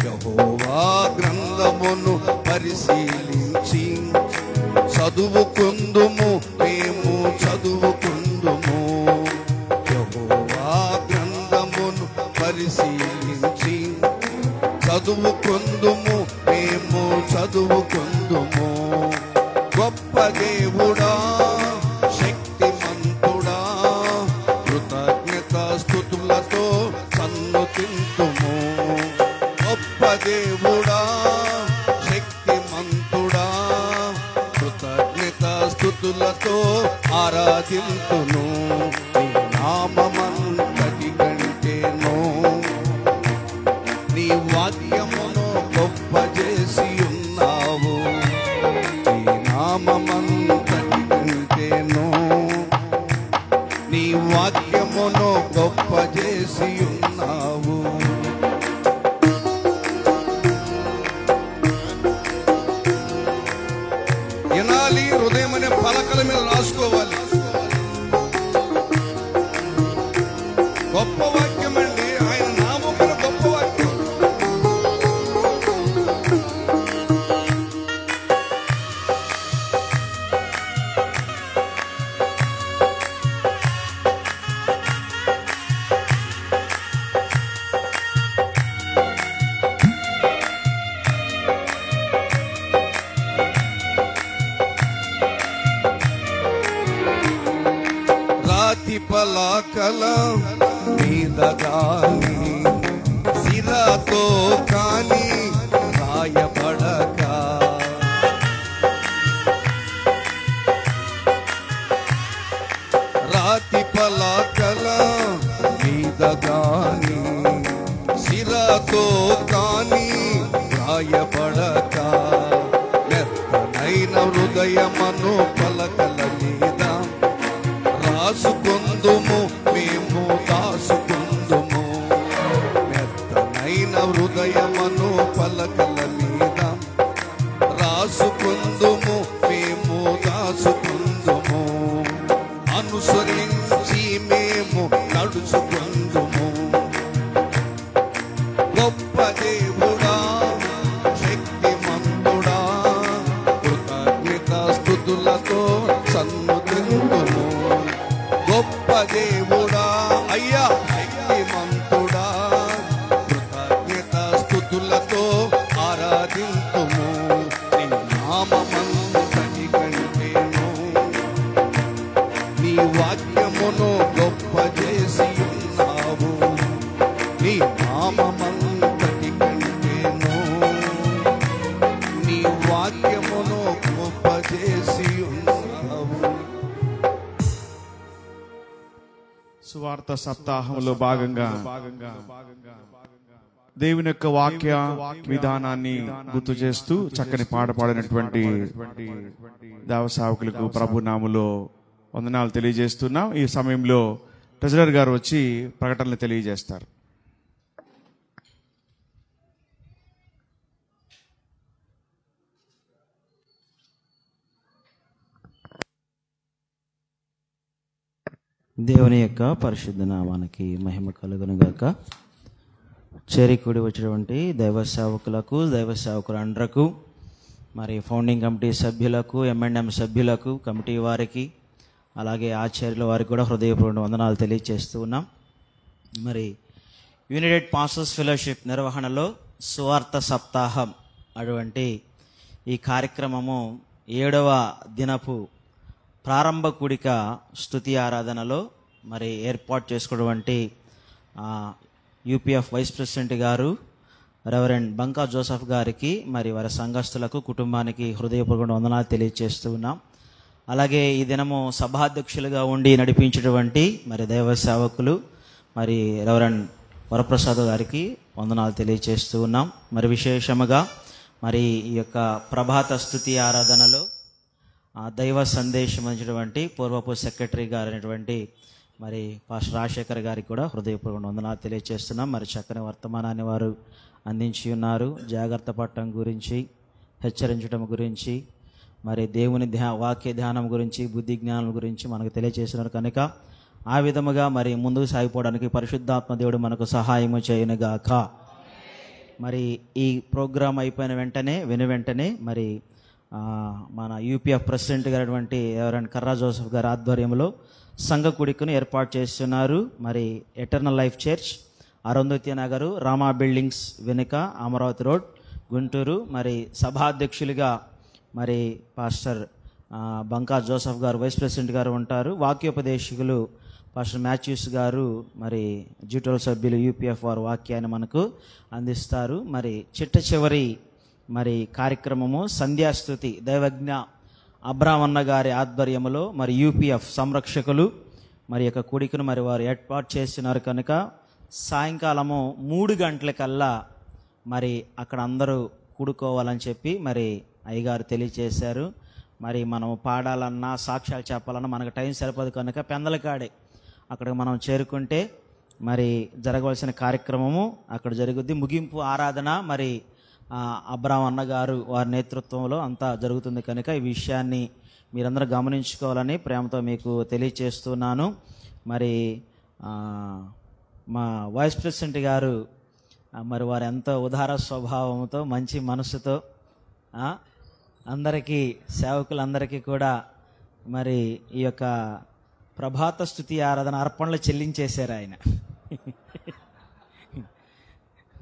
యెహోవా గ్రంథమును పరిశీలించి చదువుకుందుము, మేము చదువుకుందుము. యెహోవా గ్రంథమును పరిశీలించి చదువుకుందుము, మేము చదువుకుందుము. గొప్ప దేవుడా, శక్తిమంతుడా, కృతజ్ఞత స్తుతులతో సన్నుతింతుము. గొప్ప దేవుడా, శక్తిమంతుడా, కృతజ్ఞత స్తుతులతో ఆరాధింతును. నీ నామమంతటి కంటేను నీ వాక్యమును గొప్ప చేసి ఉన్నావు. నీ నామమంతటి కంటేను నీ వాక్యమును గొప్ప చేసి ఉన్నావు. వినాలి, హృదయం అనే పలకల మీద రాసుకోవాలి. గొప్ప వాక్యం అండి, ఆయన నామమున గొప్ప వాక్యం. రాతి పలకల మీద గాని సిరాతో కాని రాయబడక, రాతి పలకల మీద గాని సిరాతో కాని రాయబడక, మెత్తనైన హృదయమను పలకల మీద రాసుకుందుము, మేము దాసుకుందుము. మెత్తనైన హృదయమను పలకల మీద రాసుకుందుము, మేము దాసుకుందుము. అనుసరించి మేము నడుచుకుందుము. గొప్ప సువార్త సప్తాహంలో భాగంగా దేవుని యొక్క వాక్య విధానాన్ని గుర్తు చేస్తూ చక్కని పాట పాడినటువంటి దేవ సేవకులకు ప్రభు నామములో వందనాలు తెలియజేస్తున్నాం. ఈ సమయంలో ట్రెజరర్ గారు వచ్చి ప్రకటనలు తెలియజేస్తారు. దేవుని యొక్క పరిశుద్ధ నామానికి మహిమ కలుగును గాక. చేరికూడి వచ్చినటువంటి దైవ సేవకులకు, దైవ సేవకులందరకు, మరి ఫౌండింగ్ కమిటీ సభ్యులకు, M&M సభ్యులకు, కమిటీ వారికి, అలాగే ఆచార్యుల వారికి కూడా హృదయపూర్వక వందనాలు తెలియజేస్తూ ఉన్నాం. మరి యునైటెడ్ పాస్టర్స్ ఫెలోషిప్ నిర్వహణలో సువార్త సప్తాహం అటువంటి ఈ కార్యక్రమము 7వ దినపు ప్రారంభ కూడిక స్తుతి ఆరాధనలో మరి ఏర్పాటు చేసుకున్నటువంటి UPF వైస్ ప్రెసిడెంట్ గారు రెవరెండ్ బంకా జోసెఫ్ గారికి, మరి వారి సంఘస్థులకు, కుటుంబానికి హృదయపూర్వక వందనాలు తెలియజేస్తూ ఉన్నాం. అలాగే ఈ దినము సభాధ్యక్షులుగా ఉండి నడిపించేటువంటి మరి దైవ సేవకులు మరి రెవరెండ్ వరప్రసాద్ గారికి వందనాలు తెలియజేస్తూ ఉన్నాం. మరి విశేషముగా మరి ఈ యొక్క ప్రభాత స్తుతి ఆరాధనలో దైవ సందేశం అందించినటువంటి పూర్వపు సెక్రటరీ గారు అయినటువంటి మరి పాస్టర్ రాజశేఖర్ గారికి కూడా హృదయపూర్వక వందనాలు తెలియజేస్తున్నాం. మరి చక్కని వర్తమానాన్ని వారు అందించి ఉన్నారు. జాగ్రత్త పడటం గురించి, హెచ్చరించడం గురించి, మరి దేవుని వాక్య ధ్యానం గురించి, బుద్ధి జ్ఞానం గురించి మనకు తెలియజేస్తున్నారు. కనుక ఆ విధముగా మరి ముందుకు సాగిపోవడానికి పరిశుద్ధాత్మ దేవుడు మనకు సహాయము చేయనుగాక. మరి ఈ ప్రోగ్రాం అయిపోయిన వెంటనే మరి మన UPF ప్రెసిడెంట్ గారైనటువంటి ఎవరైనా కర్రా జోసెఫ్ గారి ఆధ్వర్యంలో సంఘ కూడికను ఏర్పాటు చేస్తున్నారు. మరి eternal life church, Arundhati Nagar, Rama buildings వెనుక, అమరావతి రోడ్, గుంటూరు. మరి సభాధ్యక్షులుగా మరి పాస్టర్ బంకా జోసెఫ్ గారు వైస్ ప్రెసిడెంట్ గారు ఉంటారు. వాక్యోపదేశకులు పాస్టర్ మాథ్యూస్ గారు, మరి జ్యూటల్ సభ్యులు UPF వారు వాక్యాన్ని మనకు అందిస్తారు. మరి చిట్ట మరి కార్యక్రమము సంధ్యాస్తుతి దైవజ్ఞ అబ్రామన్న గారి ఆధ్వర్యములో మరి UPF సంరక్షకులు మరి యొక్క కూడికను మరి వారు ఏర్పాటు చేస్తున్నారు. కనుక సాయంకాలము 3 గంటలకల్లా మరి అక్కడ అందరూ కూడుకోవాలని చెప్పి మరి అయ్యగారు తెలియచేశారు. మరి మనం పాడాలన్నా, సాక్ష్యాలు చెప్పాలన్నా మనకు టైం సరిపోదు. కనుక పెందలకాడే అక్కడికి మనం చేరుకుంటే మరి జరగవలసిన కార్యక్రమము అక్కడ జరుగుద్ది. ముగింపు ఆరాధన మరి అబ్రామ్ అన్న గారు వారి నేతృత్వంలో అంతా జరుగుతుంది. కనుక ఈ విషయాన్ని మీరందరూ గమనించుకోవాలని ప్రేమతో మీకు తెలియచేస్తున్నాను. మరి మా వైస్ ప్రెసిడెంట్ గారు మరి వారు ఎంతో ఉదార స్వభావంతో, మంచి మనసుతో అందరికీ, సేవకులందరికీ కూడా మరి ఈ యొక్క ప్రభాత స్తుతి ఆరాధన అర్పణలు చెల్లించేశారు ఆయన.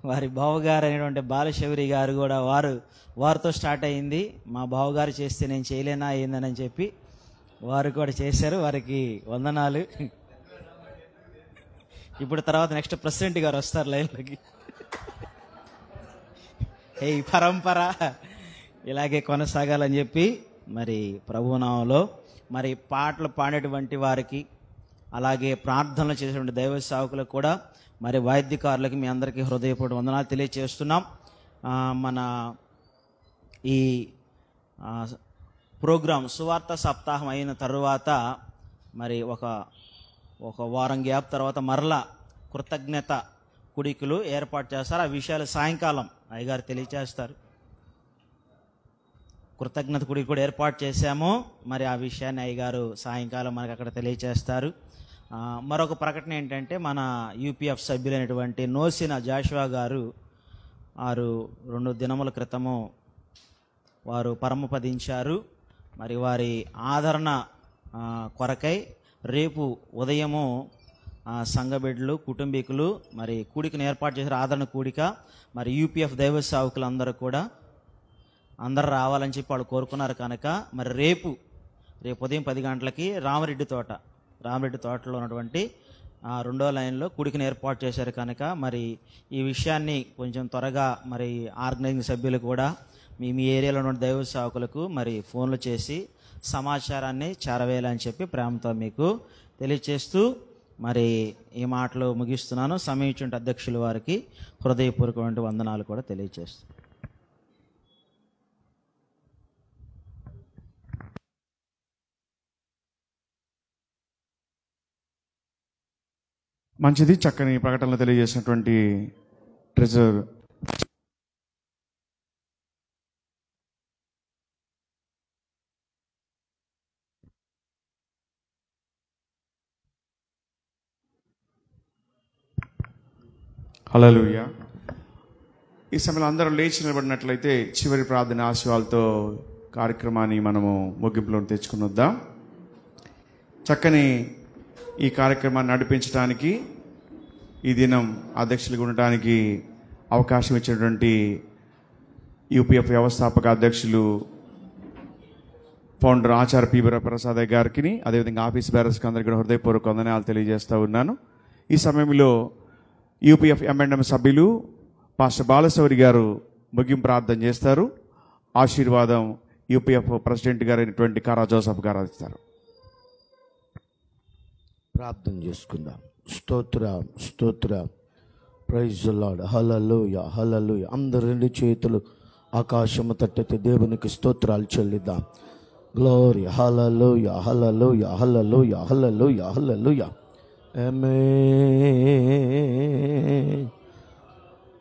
వారి బావగారు అయినటువంటి బాలశౌరి గారు కూడా వారితో స్టార్ట్ అయింది. మా బావగారు చేస్తే నేను చేయలేనా ఏందని చెప్పి వారు కూడా చేశారు. వారికి వందనాలు. ఇప్పుడు తర్వాత నెక్స్ట్ ప్రెసిడెంట్ గారు వస్తారు లైన్లోకి. ఈ పరంపర ఇలాగే కొనసాగాలని చెప్పి మరి ప్రభునామంలో మరి పాటలు పాడేటువంటి వారికి, అలాగే ప్రార్థనలు చేసేటువంటి దైవ సేవకులకు కూడా, మరి వాయిద్యకారులకి మీ అందరికీ హృదయపూర్వక వందనాలు తెలియజేస్తున్నాం. మన ఈ ప్రోగ్రాం సువార్త సప్తాహం అయిన తరువాత మరి ఒక వారం గ్యాప్ తర్వాత మరలా కృతజ్ఞత కుడికలు ఏర్పాటు చేస్తారు. ఆ విషయాలు సాయంకాలం అయ్యగారు తెలియజేస్తారు. కృతజ్ఞత కుడికి కూడా ఏర్పాటు చేశాము. మరి ఆ విషయాన్ని అయ్యగారు సాయంకాలం మనకు అక్కడ తెలియజేస్తారు. మరొక ప్రకటన ఏంటంటే, మన UPF సభ్యులైనటువంటి నోసిన జాషువా గారు 2 దినముల క్రితము వారు పరమపదించారు. మరి వారి ఆదరణ కొరకై రేపు ఉదయము సంఘ బిడ్డలు, కుటుంబీకులు మరి కూడికను ఏర్పాటు చేశారు. ఆదరణ కూడిక. మరి UPF దైవ సేవకులు అందరూ రావాలని చెప్పి వాళ్ళు కోరుకున్నారు. కనుక మరి రేపు ఉదయం 10 గంటలకి రామరెడ్డి తోటలో ఉన్నటువంటి 2వ లైన్లో కూడికను ఏర్పాటు చేశారు. కనుక మరి ఈ విషయాన్ని కొంచెం త్వరగా మరి ఆర్గనైజింగ్ సభ్యులు కూడా మీ ఏరియాలో ఉన్న దైవ సేవకులకు మరి ఫోన్లు చేసి సమాచారాన్ని చేరవేయాలని చెప్పి ప్రేమతో మీకు తెలియచేస్తూ, మరి ఈ మాటలు ముగిస్తున్నాను. సమయం ఇచ్చిన అధ్యక్షుల వారికి హృదయపూర్వకమైన వందనాలు కూడా తెలియజేస్తున్నాను. మంచిది. చక్కని ప్రకటనలు తెలియజేసినటువంటి ట్రెజర్ హల్లెలూయా. ఈ సమయంలో అందరూ లేచి నిలబడినట్లయితే చివరి ప్రార్థన ఆశీర్వాదాలతో కార్యక్రమాన్ని మనము ముగింపులో తెచ్చుకుని వద్దాం. చక్కని ఈ కార్యక్రమాన్ని నడిపించడానికి, ఈ దినం అధ్యక్షులుగా ఉండటానికి అవకాశం ఇచ్చినటువంటి యూపీఎఫ్ వ్యవస్థాపక అధ్యక్షులు ఫౌండర్ ఆచార్య పి ప్రసాద్ గారికి, అదేవిధంగా ఆఫీస్ బేరర్స్కి అందరికీ కూడా హృదయపూర్వక వందనాలు తెలియజేస్తూ ఉన్నాను. ఈ సమయంలో యూపీఎఫ్ ఎంఎండ్ఎం సభ్యులు పాస్టర్ బాలశౌరి గారు ముగింపు ప్రార్థన చేస్తారు. ఆశీర్వాదం యూపీఎఫ్ ప్రెసిడెంట్ గారైనటువంటి కారా జోసఫ్ గారు ఇస్తారు. ప్రార్థన చేసుకుందాం. స్తోత్ర ప్రైజ్ ది లార్డ్. హల్లెలూయా హల్లెలూయా. అందరు రెండు చేతులు ఆకాశము తట్టెత్తి దేవునికి స్తోత్రాలు చెల్లిద్దాం. గ్లోరీ హల్లెలూయా హల్లెలూయా హల్లెలూయా హల్లెలూయా హల్లెలూయా.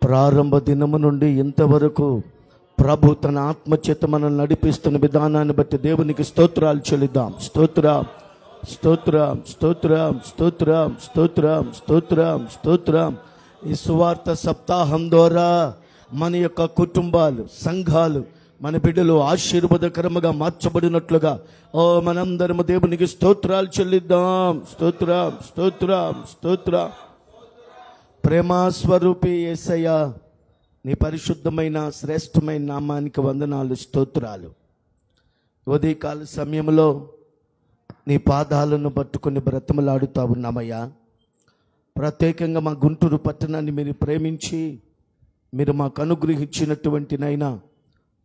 ప్రారంభ దినము నుండి ఇంతవరకు ప్రభు తన ఆత్మచేత మనల్ని నడిపిస్తున్న విధానాన్ని బట్టి దేవునికి స్తోత్రాలు చెల్లిద్దాం. స్తోత్రం స్తోత్రం స్తోత్రం స్తోత్రం స్తోత్రం స్తోత్రం స్తోత్రం. ఈ సువార్త సప్తాహం ద్వారా మన యొక్క కుటుంబాలు, సంఘాలు, మన బిడ్డలు ఆశీర్వాదకరముగా మార్చబడినట్లుగా మనందరము దేవునికి స్తోత్రాలు చెల్లిద్దాం. స్తోత్రం స్తోత్రం స్తోత్రం. ప్రేమాస్వరూపి యేసయ్య, నీ పరిశుద్ధమైన శ్రేష్టమైన నామానికి వందనాలు, స్తోత్రాలు. ఉదయకాల సమయంలో నీ పాదాలను పట్టుకొని బ్రతమలాడుతూ ఉన్నామయ్యా. ప్రత్యేకంగా మా గుంటూరు పట్టణాన్ని మీరు ప్రేమించి మీరు మాకు అనుగ్రహించినటువంటి నైనా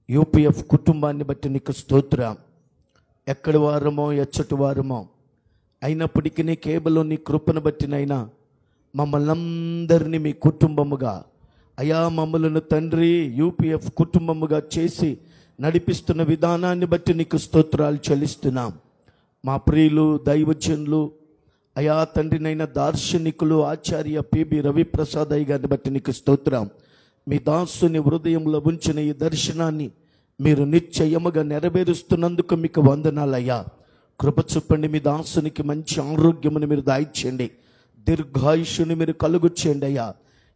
యూపీఎఫ్ కుటుంబాన్ని బట్టి నీకు స్తోత్రం. ఎక్కడి వారమో ఎచ్చటి వారమో అయినప్పటికీ నీ కేవలం నీ కృపను బట్టినైనా మమ్మల్ని అందరినీ మీ కుటుంబముగా అయా మమ్మలను తండ్రి యూపీఎఫ్ కుటుంబముగా చేసి నడిపిస్తున్న విధానాన్ని బట్టి నీకు స్తోత్రాలు చెల్లిస్తున్నాం. మా ప్రియులు దైవజనులు అయా తండ్రినైనా దార్శనికులు ఆచార్య పిబి రవిప్రసాద్ అయ్య గారిని బట్టి నీకు స్తోత్రం. మీ దాసుని హృదయంలో ఉంచిన ఈ దర్శనాన్ని మీరు నిశ్చయముగా నెరవేరుస్తున్నందుకు మీకు వందనాలయ్యా. కృప చూపండి. మీ దాసునికి మంచి ఆరోగ్యమును మీరు దాయిచ్చేయండి, దీర్ఘాయుష్యుని మీరు కలుగు చేయండి అయ్యా.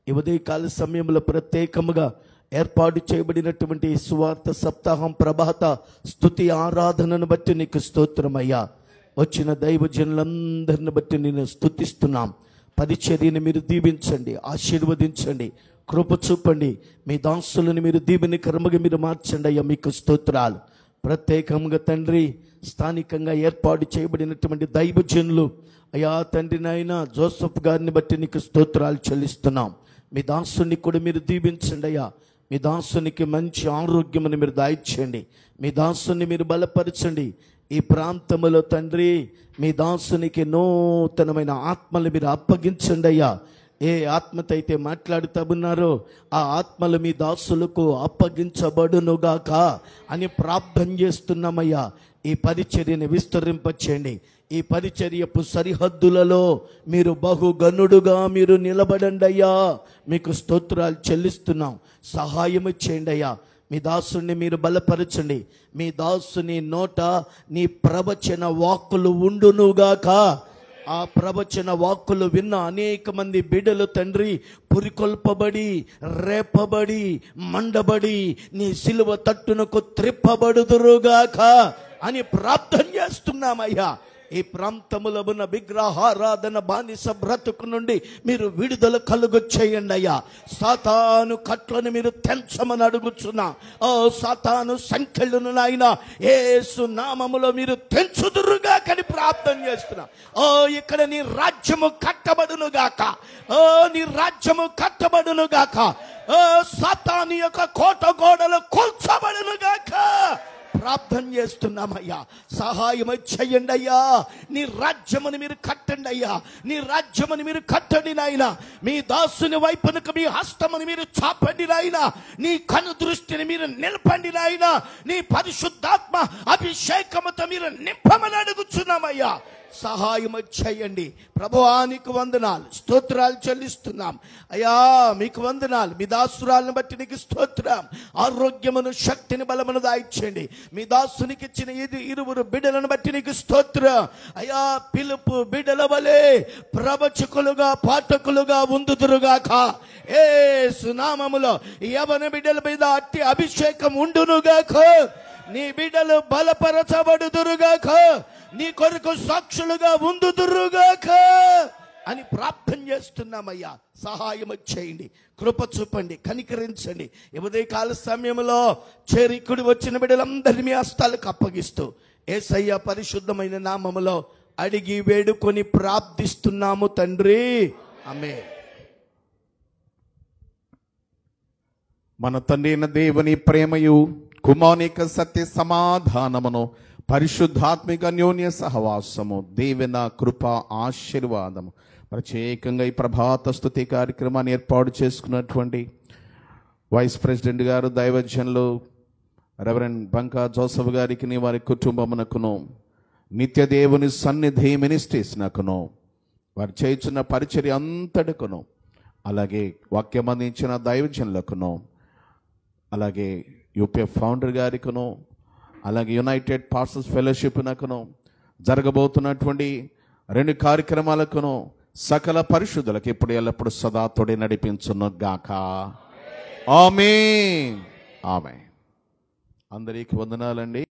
ఈ ఉదయకాల సమయంలో ప్రత్యేకముగా ఏర్పాటు చేయబడినటువంటి సువార్త సప్తాహం ప్రభాత స్తుతి ఆరాధనను బట్టి నీకు స్తోత్రమయ్యా. వచ్చిన దైవజనులందరిని బట్టి నేను స్తుతిస్తున్నాం. పరిచర్యను మీరు దీవించండి, ఆశీర్వదించండి, కృప చూపండి. మీ దాసులను మీరు దీవెనకరముగా మీరు మార్చండి అయ్యా. మీకు స్తోత్రాలు. ప్రత్యేకంగా తండ్రి స్థానికంగా ఏర్పాటు చేయబడినటువంటి దైవజనులు అయ్యా తండ్రి నాయన జోసఫ్ గారిని బట్టి నీకు స్తోత్రాలు చెల్లిస్తున్నాం. మీ దాసుని కూడా మీరు దీవించండి అయ్యా. మీ దాసునికి మంచి ఆరోగ్యమును మీరు దాయిచ్చేయండి. మీ దాసుని మీరు బలపరచండి. ఈ ప్రాంతంలో తండ్రి మీ దాసునికి నూతనమైన ఆత్మలు మీరు అప్పగించండి అయ్యా. ఏ ఆత్మతో అయితే మాట్లాడుతూ ఉన్నారో ఆ ఆత్మలు మీ దాసులకు అప్పగించబడునుగాక అని ప్రార్థన చేస్తున్నామయ్యా. ఈ పరిచర్యను విస్తరింపచేయండి. ఈ పరిచర్యపు సరిహద్దులలో మీరు బహుగనుడుగా మీరు నిలబడండి అయ్యా. మీకు స్తోత్రాలు చెల్లిస్తున్నాం. సహాయం చేయండి అయ్యా. మీ దాసుని మీరు బలపరచండి. మీ దాసుని నోట నీ ప్రవచన వాక్కులు ఉండునుగాక. ఆ ప్రవచన వాక్కులు విన్న అనేక మంది బిడ్డలు తండ్రి పురికొల్పబడి రేపబడి మండబడి నీ సిలువ తట్టునకు త్రిప్పబడుదురుగాక అని ప్రార్థన చేస్తున్నామయ్యా. ఈ ప్రాంతములో ఉన్న విగ్రహారాధన బానిస బ్రతుకు నుండి మీరు విడుదల కలుగు చేయండి అయ్యా. సాతాను కట్లను మీరు తెంచమని అడుగుచున్నా. ఓ సాతాను సంఖ్యలను నాయన యేసు నామములో మీరు తెంచుదురుగా కని ప్రార్థన చేస్తున్నా. ఓ ఇక్కడ నీ రాజ్యము కట్టబడునుగాక. ఓ నీ రాజ్యము కట్టబడునుగాక. ఓ సాతాను యొక్క కోట గోడలు కూల్చబడునుగాక. ప్రార్థన చేస్తున్నామయ్యా, సహాయం చెయ్యండి అయ్యా. నీ రాజ్యముని మీరు కట్టండి అయ్యా, నీ రాజ్యముని మీరు కట్టండి నాయన. మీ దాసుని వైపునకు మీ హస్తముని మీరు చాపండి నాయన. నీ కను దృష్టిని మీరు నిలపండి నాయన. నీ పరిశుద్ధాత్మ అభిషేకముతో మీరు నింపమని అడుగుచున్నామయ్యా. సహాయం చేయండి ప్రభువా. నీకు వందనాలు, స్తోత్రాలు చెల్లిస్తున్నాం అయ్యా. మీకు వందనాలు. మీ దాసురాలను బట్టి నీకు స్తోత్రం. ఆరోగ్యమును, శక్తిని, బలమును దాయిచ్చండి. మీ దాసునికి ఇచ్చిన ఇరువురు బిడ్డలను బట్టి నీకు స్తోత్రం అయ్యా. పిలుపు బిడ్డల వలె ప్రవచకులుగా, పాఠకులుగా ఉందుదురుగాక. యేసు నామములో యవన బిడ్డల మీద అట్టి అభిషేకం ఉండునుగాక. నీ బిడ్డలు బలపరచబడుదురుగాక. నీ కొరకు సాక్షులుగా ఉందుదురుగాక అని ప్రార్థన చేస్తున్నామయ్యా. సహాయం చేయండి, కృప చూపండి, కనికరించండి. ఉదయకాల సమయంలో చేరికుడి వచ్చిన బిడ్డలందరినీ మీ హస్తాలకు అప్పగిస్తూ యేసయ్య పరిశుద్ధమైన నామములో అడిగి వేడుకొని ప్రార్థిస్తున్నాము తండ్రి, ఆమేన్. మన తండ్రి అయిన దేవుని ప్రేమయు, కుమారునిక సత్య సమాధానమును, పరిశుద్ధాత్మిక అన్యోన్య సహవాసము, దీవెన, కృప, ఆశీర్వాదము ప్రత్యేకంగా ఈ ప్రభాత స్తుతి కార్యక్రమాన్ని ఏర్పాటు చేసుకున్నటువంటి వైస్ ప్రెసిడెంట్ గారు, దైవజనులు రెవరెండ్ బంకా జోసఫ్ గారికి, వారి కుటుంబమునకును, నిత్య దేవుని సన్నిధి మినిస్ట్రీస్నకును, వారు చేయుచున్న పరిచర్య అంతటికును, అలాగే వాక్యం అందించిన దైవజనులకును, అలాగే యూపీఎఫ్ ఫౌండర్ గారికును, అలాగే యునైటెడ్ పాస్టర్స్ ఫెలోషిప్నకును, జరగబోతున్నటువంటి 2 కార్యక్రమాలకును సకల పరిశుద్ధులకు ఇప్పుడు ఎల్లప్పుడు సదా తోడి నడిపించును గాక. ఆమేన్. ఆమేన్. అందరికీ వందనాలండి.